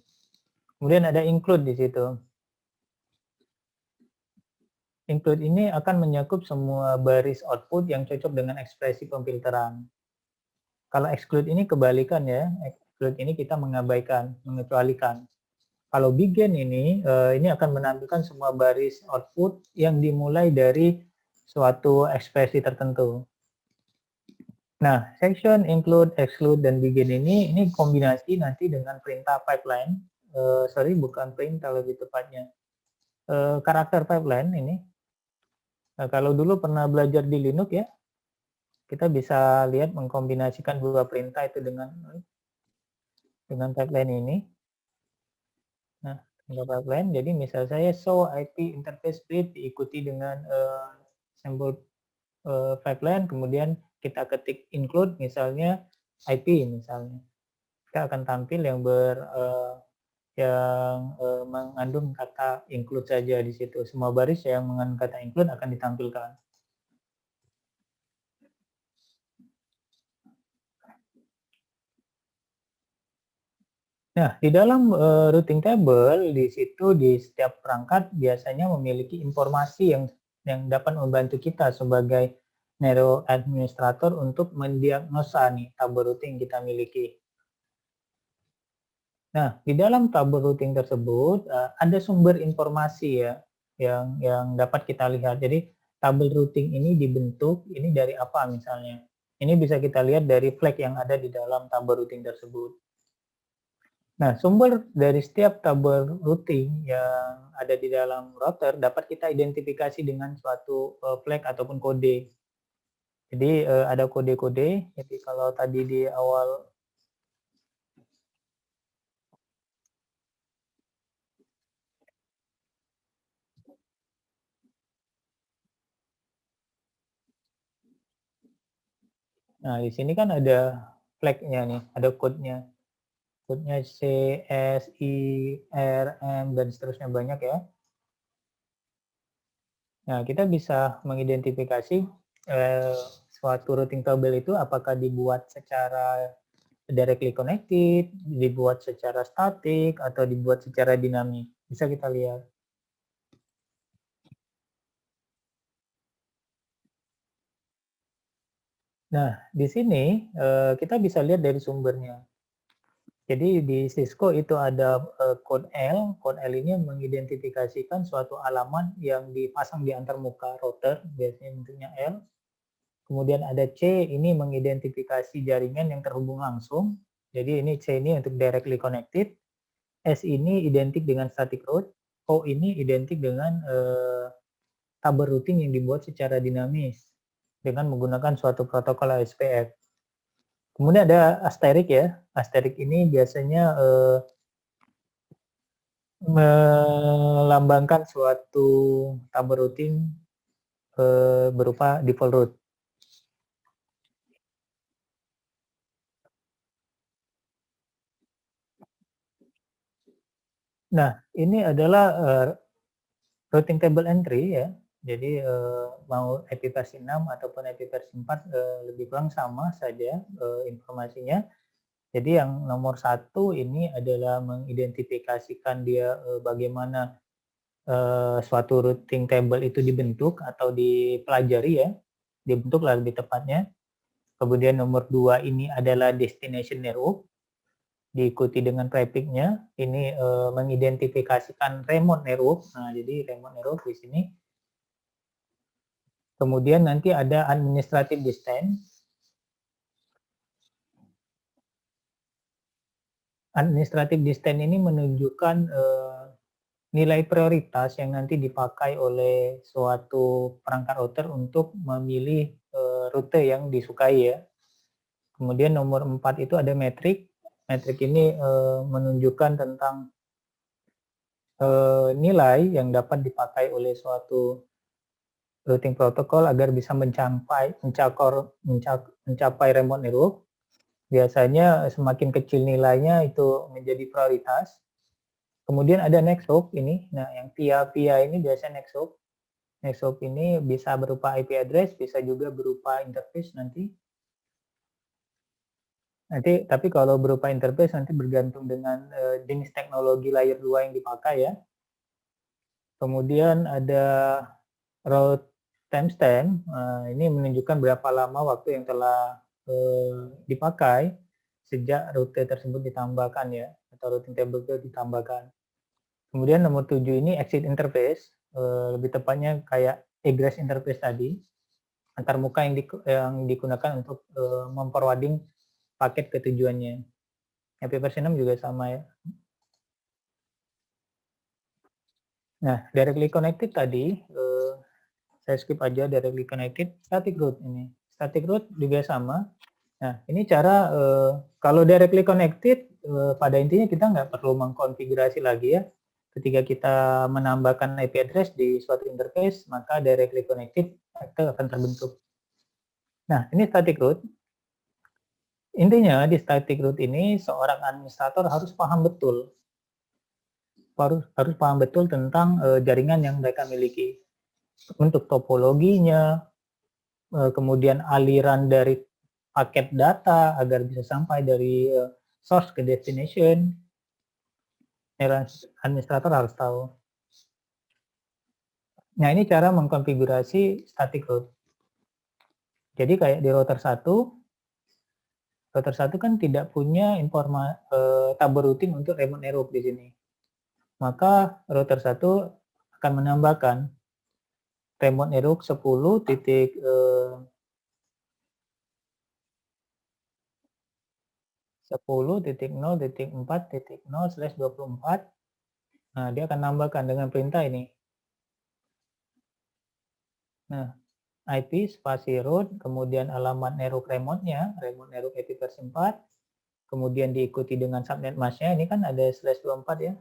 S1: Kemudian ada include di situ. Include ini akan mencakup semua baris output yang cocok dengan ekspresi pemfilteran. Kalau exclude ini kebalikan ya, exclude ini kita mengabaikan, mengecualikan. Kalau begin ini akan menampilkan semua baris output yang dimulai dari suatu ekspresi tertentu. Nah, section, include, exclude, dan begin ini kombinasi nanti dengan perintah pipeline. Bukan perintah lebih tepatnya. Karakter pipeline ini. Nah, kalau dulu pernah belajar di Linux ya, kita bisa lihat mengkombinasikan dua perintah itu dengan pipeline ini. Nah, pipeline. Jadi misal saya show IP interface brief diikuti dengan symbol pipeline, kemudian kita ketik include misalnya IP misalnya. Kita akan tampil yang mengandung kata include saja di situ. Semua baris yang mengandung kata include akan ditampilkan. Nah, di dalam routing table di situ di setiap perangkat biasanya memiliki informasi yang dapat membantu kita sebagai network administrator untuk mendiagnosa nih tabel routing kita miliki. Nah, di dalam tabel routing tersebut ada sumber informasi ya yang dapat kita lihat. Jadi tabel routing ini dibentuk ini dari apa misalnya? Ini bisa kita lihat dari flag yang ada di dalam tabel routing tersebut. Nah, sumber dari setiap tabel routing yang ada di dalam router dapat kita identifikasi dengan suatu flag ataupun kode. Jadi ada kode-kode. Jadi kalau tadi di awal Nah, di sini kan ada flag-nya nih, ada code-nya. Code-nya C, S, I, R, M, dan seterusnya banyak ya. Nah, kita bisa mengidentifikasi suatu routing table itu apakah dibuat secara directly connected, dibuat secara statik, atau dibuat secara dinamik. Bisa kita lihat. Nah, di sini kita bisa lihat dari sumbernya. Jadi di Cisco itu ada code L. Code L ini mengidentifikasikan suatu alamat yang dipasang di antarmuka router, biasanya bentuknya L. Kemudian ada C, ini mengidentifikasi jaringan yang terhubung langsung. Jadi ini C ini untuk directly connected. S ini identik dengan static route. O ini identik dengan tabel routing yang dibuat secara dinamis dengan menggunakan suatu protokol ASPF. Kemudian ada asterik ya. Asterik ini biasanya melambangkan suatu tabel routing berupa default route. Nah, ini adalah routing table entry ya. Jadi mau IP versi 6 ataupun IP versi 4 lebih kurang sama saja informasinya. Jadi yang nomor 1 ini adalah mengidentifikasikan dia bagaimana suatu routing table itu dibentuk atau dipelajari ya. Dibentuklah lebih tepatnya. Kemudian nomor 2 ini adalah destination network. Diikuti dengan prefix-nya, ini mengidentifikasikan remote network. Nah, jadi remote network di sini. Kemudian nanti ada administrative distance. Administrative distance ini menunjukkan nilai prioritas yang nanti dipakai oleh suatu perangkat router untuk memilih rute yang disukai ya. Kemudian nomor 4 itu ada metrik. Metrik ini menunjukkan tentang nilai yang dapat dipakai oleh suatu routing protokol agar bisa mencapai remote network. Biasanya semakin kecil nilainya itu menjadi prioritas. Kemudian ada next hop ini. Nah, yang via ini biasanya next hop. Next hop ini bisa berupa IP address, bisa juga berupa interface nanti. Tapi kalau berupa interface nanti bergantung dengan jenis teknologi layer 2 yang dipakai ya. Kemudian ada route timestamp, ini menunjukkan berapa lama waktu yang telah dipakai sejak rute tersebut ditambahkan ya, atau routing table itu ditambahkan. Kemudian nomor 7 ini exit interface, lebih tepatnya kayak egress interface tadi, antar muka yang digunakan untuk memforwarding paket ke tujuannya. IP versi 6 juga sama ya. Nah, directly connected tadi, saya skip aja directly connected. Static route ini. Static route juga sama. Nah, ini cara kalau directly connected, pada intinya kita nggak perlu mengkonfigurasi lagi ya. Ketika kita menambahkan IP address di suatu interface, maka directly connected itu akan terbentuk. Nah, ini static route. Intinya di static route ini seorang administrator harus paham betul. Harus paham betul tentang jaringan yang mereka miliki. Untuk topologinya, kemudian aliran dari paket data agar bisa sampai dari source ke destination. Administrator harus tahu. Nah, ini cara mengkonfigurasi static route. Jadi kayak di router 1 kan tidak punya tabel routing untuk remote network di sini. Maka router 1 akan menambahkan remote network 10.0.4.0/24. Nah, dia akan nambahkan dengan perintah ini. Nah, IP spasi root, kemudian alamat network remote-nya, remote network IP versi 4, kemudian diikuti dengan subnet mask-nya, ini kan ada /24 ya.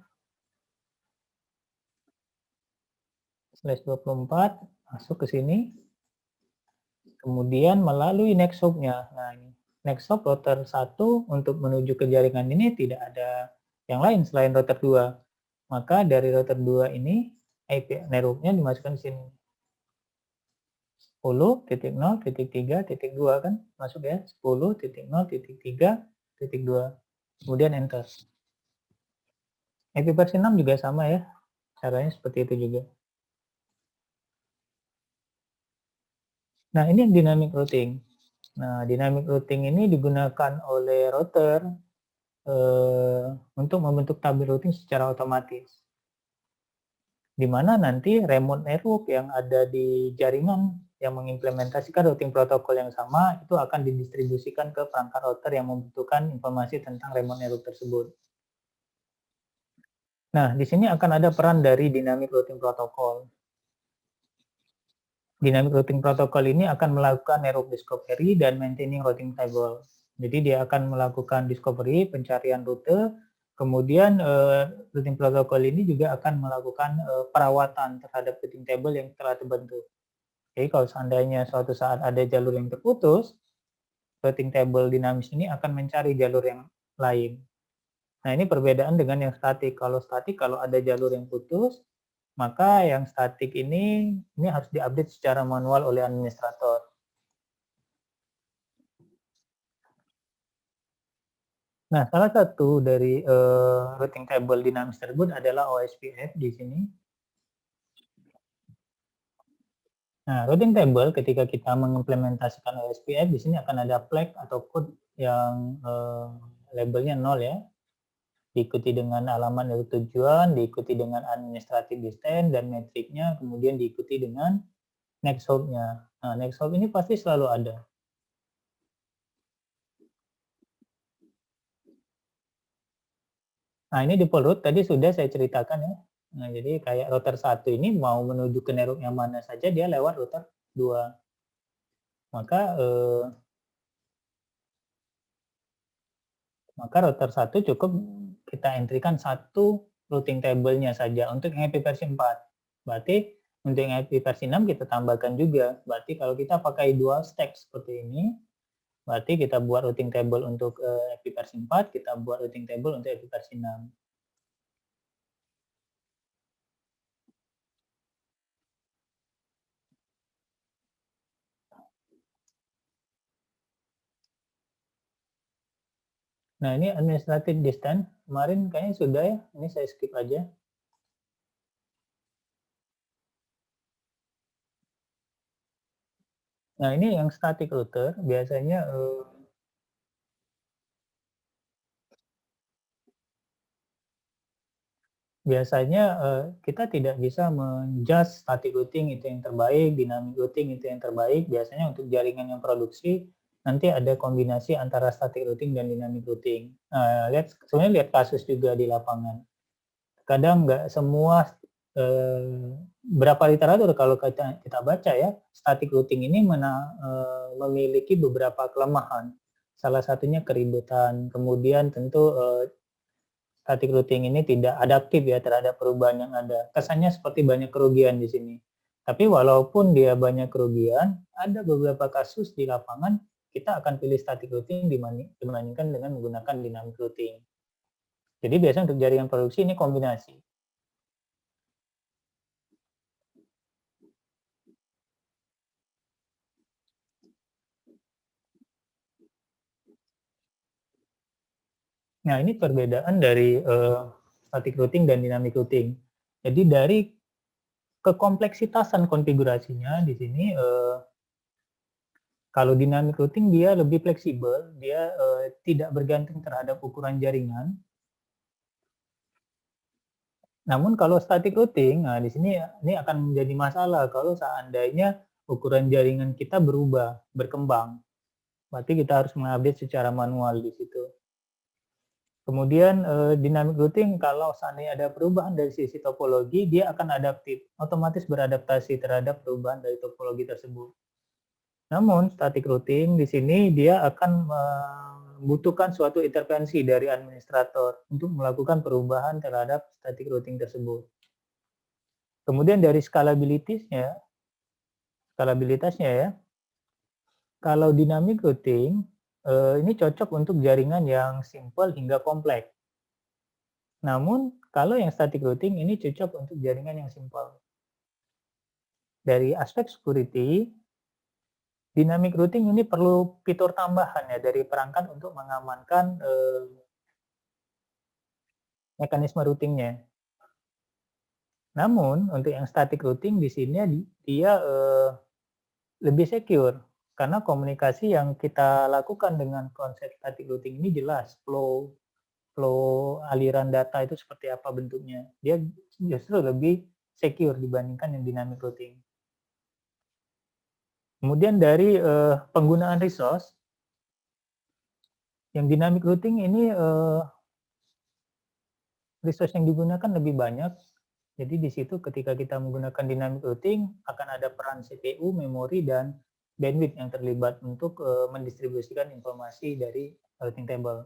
S1: /24 masuk ke sini. Kemudian melalui next hop-nya. Nah, ini next hop router 1 untuk menuju ke jaringan ini tidak ada yang lain selain router 2. Maka dari router 2 ini IP network-nya dimasukkan ke sini. 10.0.3.2 kan masuk ya, 10.0.3.2, kemudian enter. IP versi 6 juga sama ya, caranya seperti itu juga. Nah, ini yang dynamic routing. Nah, dynamic routing ini digunakan oleh router untuk membentuk tabel routing secara otomatis. Di mana nanti remote network yang ada di jaringan yang mengimplementasikan routing protokol yang sama itu akan didistribusikan ke perangkat router yang membutuhkan informasi tentang remote network tersebut. Nah, di sini akan ada peran dari dynamic routing protocol. Dynamic routing protocol ini akan melakukan network discovery dan maintaining routing table. Jadi dia akan melakukan discovery, pencarian rute, kemudian routing protocol ini juga akan melakukan perawatan terhadap routing table yang telah terbentuk. Jadi kalau seandainya suatu saat ada jalur yang terputus, routing table dinamis ini akan mencari jalur yang lain. Nah, ini perbedaan dengan yang statik. Kalau statik, kalau ada jalur yang putus, maka yang statik ini harus diupdate secara manual oleh administrator. Nah, salah satu dari routing table dinamis tersebut adalah OSPF di sini. Nah, routing table ketika kita mengimplementasikan OSPF di sini akan ada flag atau code yang labelnya 0 ya. Diikuti dengan alamat dari tujuan, diikuti dengan administrative distance dan metriknya, kemudian diikuti dengan next hop-nya. Nah, next hop ini pasti selalu ada. Nah, ini default route tadi sudah saya ceritakan ya. Nah, jadi kayak router 1 ini mau menuju ke network yang mana saja dia lewat router 2. Maka router 1 cukup kita entrykan satu routing table-nya saja untuk yang IP versi 4. Berarti untuk yang IP versi 6 kita tambahkan juga. Berarti kalau kita pakai dual stack seperti ini, berarti kita buat routing table untuk IP versi 4, kita buat routing table untuk IP versi 6. Nah, ini administrative distance. Kemarin kayaknya sudah ya. Ini saya skip aja. Nah, ini yang static router. Biasanya kita tidak bisa menjudge static routing itu yang terbaik, dynamic routing itu yang terbaik. Biasanya untuk jaringan yang produksi nanti ada kombinasi antara static routing dan dynamic routing. Sebenarnya lihat kasus juga di lapangan. Kadang nggak semua berapa literatur kalau kita baca ya, static routing ini memiliki beberapa kelemahan. Salah satunya keributan. Kemudian tentu static routing ini tidak adaptif ya terhadap perubahan yang ada. Kesannya seperti banyak kerugian di sini. Tapi walaupun dia banyak kerugian, ada beberapa kasus di lapangan kita akan pilih static routing dibandingkan dengan menggunakan dynamic routing. Jadi biasanya untuk jaringan produksi ini kombinasi. Nah, ini perbedaan dari static routing dan dynamic routing. Jadi dari kekompleksitasan konfigurasinya di sini kalau dynamic routing dia lebih fleksibel, dia tidak bergantung terhadap ukuran jaringan. Namun kalau static routing, nah di sini ini akan menjadi masalah kalau seandainya ukuran jaringan kita berubah, berkembang. Berarti kita harus mengupdate secara manual di situ. Kemudian dynamic routing kalau seandainya ada perubahan dari sisi topologi, dia akan adaptif, otomatis beradaptasi terhadap perubahan dari topologi tersebut. Namun static routing di sini dia akan membutuhkan suatu intervensi dari administrator untuk melakukan perubahan terhadap static routing tersebut. Kemudian dari scalability-nya ya, kalau dynamic routing ini cocok untuk jaringan yang simple hingga kompleks. Namun, kalau yang static routing ini cocok untuk jaringan yang simple. Dari aspek security, dynamic routing ini perlu fitur tambahan ya dari perangkat untuk mengamankan mekanisme routingnya. Namun, untuk yang static routing di sini dia lebih secure. Karena komunikasi yang kita lakukan dengan konsep static routing ini jelas, flow aliran data itu seperti apa bentuknya. Dia justru lebih secure dibandingkan yang dynamic routing. Kemudian dari penggunaan resource, yang dynamic routing ini resource yang digunakan lebih banyak. Jadi di situ ketika kita menggunakan dynamic routing akan ada peran CPU, memori, dan bandwidth yang terlibat untuk mendistribusikan informasi dari routing table.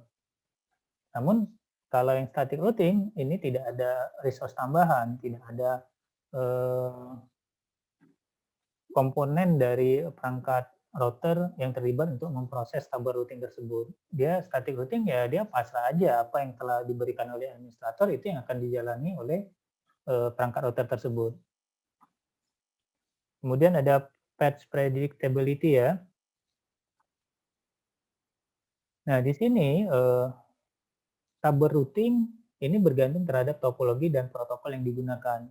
S1: Namun kalau yang static routing ini tidak ada resource tambahan, tidak ada komponen dari perangkat router yang terlibat untuk memproses tabel routing tersebut. Dia static routing ya dia pasrah aja apa yang telah diberikan oleh administrator itu yang akan dijalani oleh perangkat router tersebut. Kemudian ada patch predictability ya. Nah di sini tabel routing ini bergantung terhadap topologi dan protokol yang digunakan.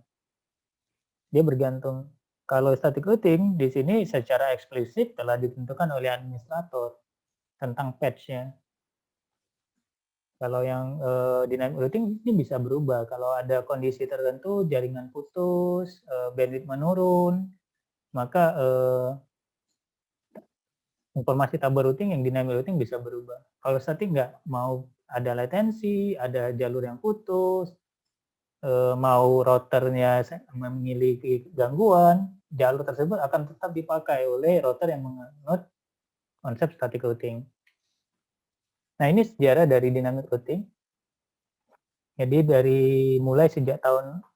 S1: Dia bergantung. Kalau static routing di sini secara eksplisit telah ditentukan oleh administrator tentang patch-nya. Kalau yang dynamic routing ini bisa berubah. Kalau ada kondisi tertentu, jaringan putus, bandwidth menurun, maka informasi tabel routing yang dynamic routing bisa berubah. Kalau static nggak, mau ada latensi, ada jalur yang putus, mau routernya memiliki gangguan, jalur tersebut akan tetap dipakai oleh router yang menganut konsep static routing. Nah ini sejarah dari dynamic routing. Jadi dari mulai sejak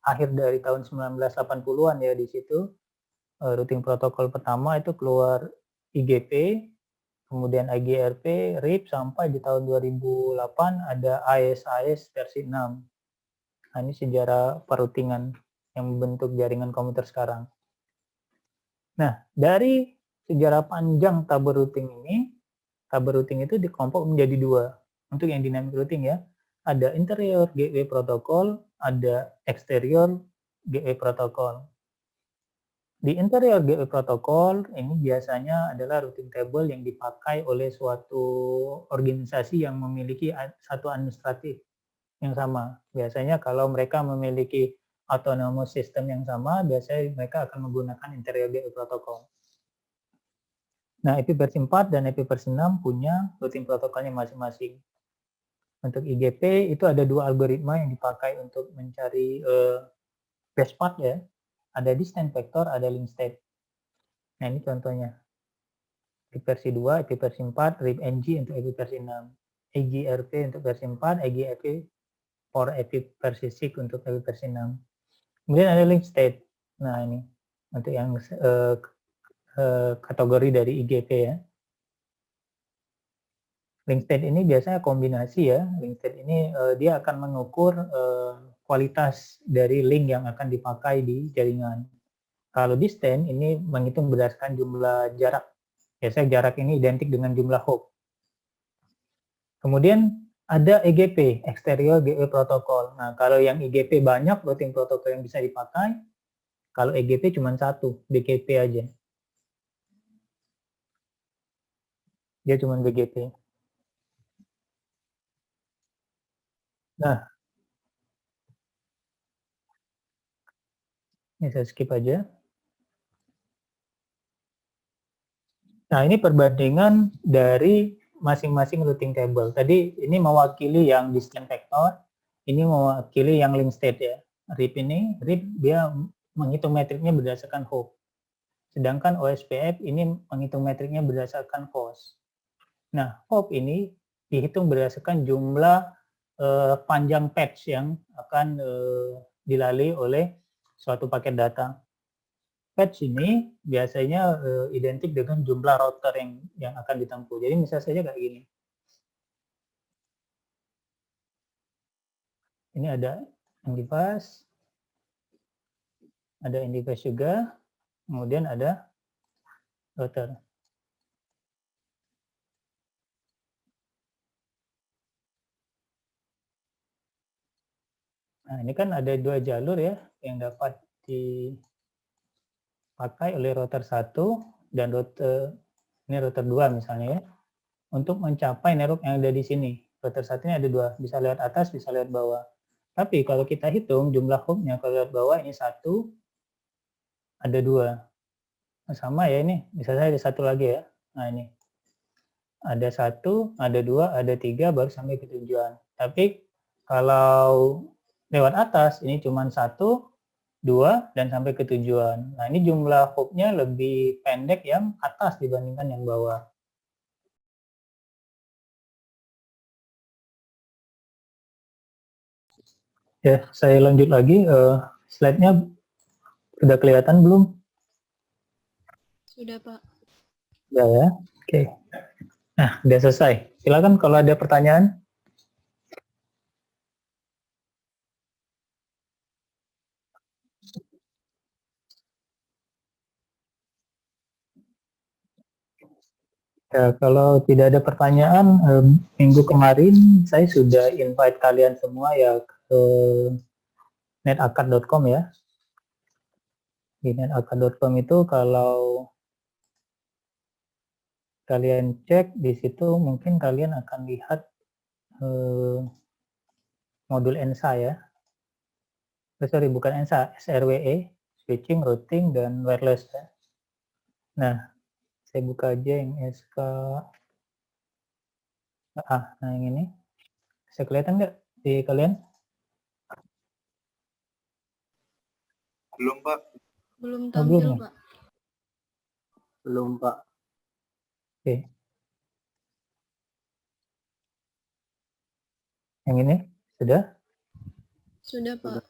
S1: akhir dari tahun 1980-an ya di situ routing protokol pertama itu keluar IGP, kemudian IGRP, RIP sampai di tahun 2008 ada AES versi 6. Nah, ini sejarah peroutingan yang membentuk jaringan komputer sekarang. Nah, dari sejarah panjang tabel routing ini, tabel routing itu dikelompok menjadi dua. Untuk yang dynamic routing ya, ada interior gateway protocol, ada exterior gateway protocol. Di interior gateway protocol ini biasanya adalah routing table yang dipakai oleh suatu organisasi yang memiliki satu administratif yang sama. Biasanya kalau mereka memiliki autonomous system yang sama, biasanya mereka akan menggunakan interior gateway protocol. Nah, IP versi 4 dan IP versi 6 punya routing protokolnya masing-masing. Untuk IGP itu ada dua algoritma yang dipakai untuk mencari best path ya. Ada distant vector, ada link state. Nah, ini contohnya. IP versi 2, IP versi 4, RIP-NG untuk IP versi 6. EGRP untuk versi 4, EGRP for IP versi 6 untuk IP versi 6. Kemudian ada link state. Nah, ini untuk yang kategori dari IGP ya. Link state ini biasanya kombinasi ya. Link state ini dia akan mengukur kualitas dari link yang akan dipakai di jaringan. Kalau distant ini menghitung berdasarkan jumlah jarak. Biasanya jarak ini identik dengan jumlah hop. Kemudian ada EGP, Exterior Gateway Protocol. Nah, kalau yang IGP banyak routing protokol yang bisa dipakai. Kalau EGP cuma satu, BGP aja. Dia cuma BGP. Nah, ini saya skip aja. Nah, ini perbandingan dari masing-masing routing table. Tadi ini mewakili yang distant vector, ini mewakili yang link state ya. RIP dia menghitung metriknya berdasarkan hop. Sedangkan OSPF ini menghitung metriknya berdasarkan cost. Nah, hop ini dihitung berdasarkan jumlah panjang patch yang akan dilalui oleh suatu paket data. Patch ini biasanya identik dengan jumlah router yang akan ditempuh. Jadi misalnya saja kayak gini. Ini ada NDFAS, ada NDFAS juga, kemudian ada router. Nah, ini kan ada dua jalur ya yang dapat dipakai oleh router 1 dan router 2 misalnya ya. Untuk mencapai network yang ada di sini. Router 1 ini ada dua, bisa lewat atas, bisa lewat bawah. Tapi kalau kita hitung jumlah hopnya kalau lewat bawah ini 1, ada 2. sama ya ini, misalnya ada satu lagi ya. Nah ini, ada 1, ada 2, ada 3, baru sampai ke tujuan. Tapi kalau lewat atas, ini cuma 1, 2, dan sampai ke tujuan. Nah ini jumlah hop-nya lebih pendek yang atas dibandingkan yang bawah. Ya, saya lanjut lagi. Slide-nya sudah kelihatan belum?
S3: Sudah, Pak.
S1: Ya, ya. Oke. Nah, udah selesai. Silakan kalau ada pertanyaan. Ya, kalau tidak ada pertanyaan, minggu kemarin saya sudah invite kalian semua ya ke netakar.com ya. Di netakar.com itu kalau kalian cek di situ mungkin kalian akan lihat modul ENSA ya. Sorry, bukan ENSA, SRWE, switching, routing, dan wireless ya. Nah, saya buka aja yang SK. Nah yang ini. Bisa kelihatan nggak di kalian?
S2: Belum, Pak.
S3: Belum
S1: Oh, belum
S3: tampil,
S1: ya?
S3: Pak.
S1: Belum, Pak. Oke. Yang ini sudah?
S3: Sudah, Pak.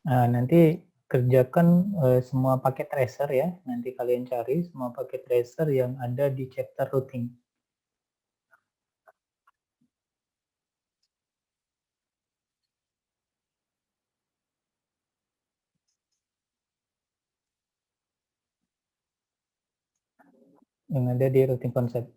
S1: Nah, nanti kerjakan semua paket tracer ya. Nanti kalian cari semua paket tracer yang ada di chapter routing. Yang ada di routing concept.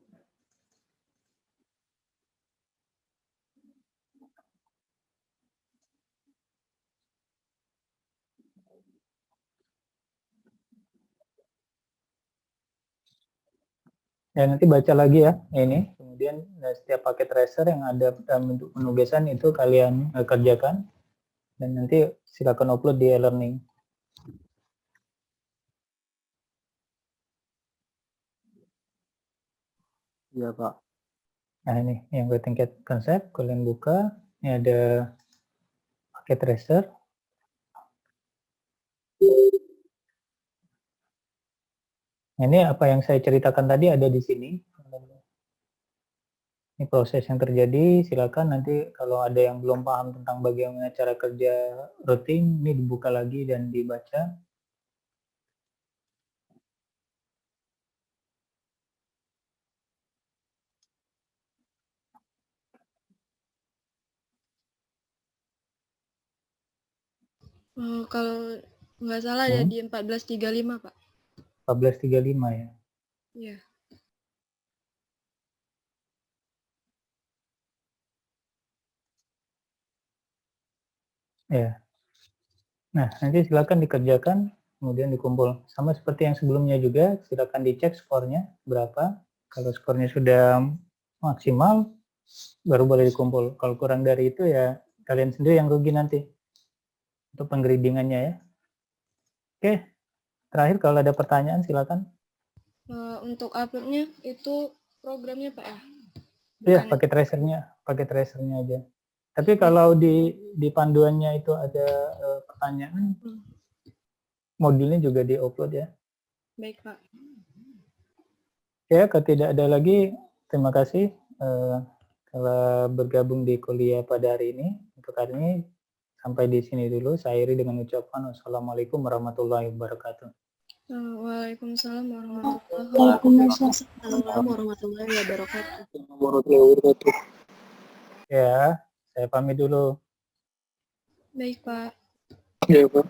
S1: Ya, nanti baca lagi ya ini. Kemudian setiap paket tracer yang ada dalam bentuk penugasan itu kalian kerjakan. Dan nanti silakan upload di e-learning. Iya, Pak. Nah, ini yang routing concept. Kalian buka. Ini ada paket tracer. Ini apa yang saya ceritakan tadi ada di sini. Ini proses yang terjadi. Silakan nanti kalau ada yang belum paham tentang bagaimana cara kerja routing, ini dibuka lagi dan dibaca.
S3: Kalau nggak salah ada di 1435, Pak.
S1: 1435 ya.
S3: Iya.
S1: Ya. Nah, nanti silakan dikerjakan, kemudian dikumpul. Sama seperti yang sebelumnya juga, silakan dicek skornya berapa. Kalau skornya sudah maksimal, baru boleh dikumpul. Kalau kurang dari itu ya kalian sendiri yang rugi nanti untuk penggradingannya ya. Oke, terakhir kalau ada pertanyaan silakan.
S3: Untuk uploadnya itu programnya, Pak ya?
S1: Iya,
S3: Bukan.
S1: pakai tracernya aja. Tapi kalau di panduannya itu ada pertanyaan, modulnya juga di-upload ya.
S3: Baik, Pak.
S1: Ya, kalau tidak ada lagi, terima kasih telah bergabung di kuliah pada hari ini. Untuk hari ini, sampai di sini dulu. Saya akhiri dengan ucapan wassalamualaikum warahmatullahi wabarakatuh.
S3: Waalaikumsalam warahmatullahi wabarakatuh.
S1: Ya, saya pamit dulu.
S3: Baik, Pak.
S2: Iya, Pak.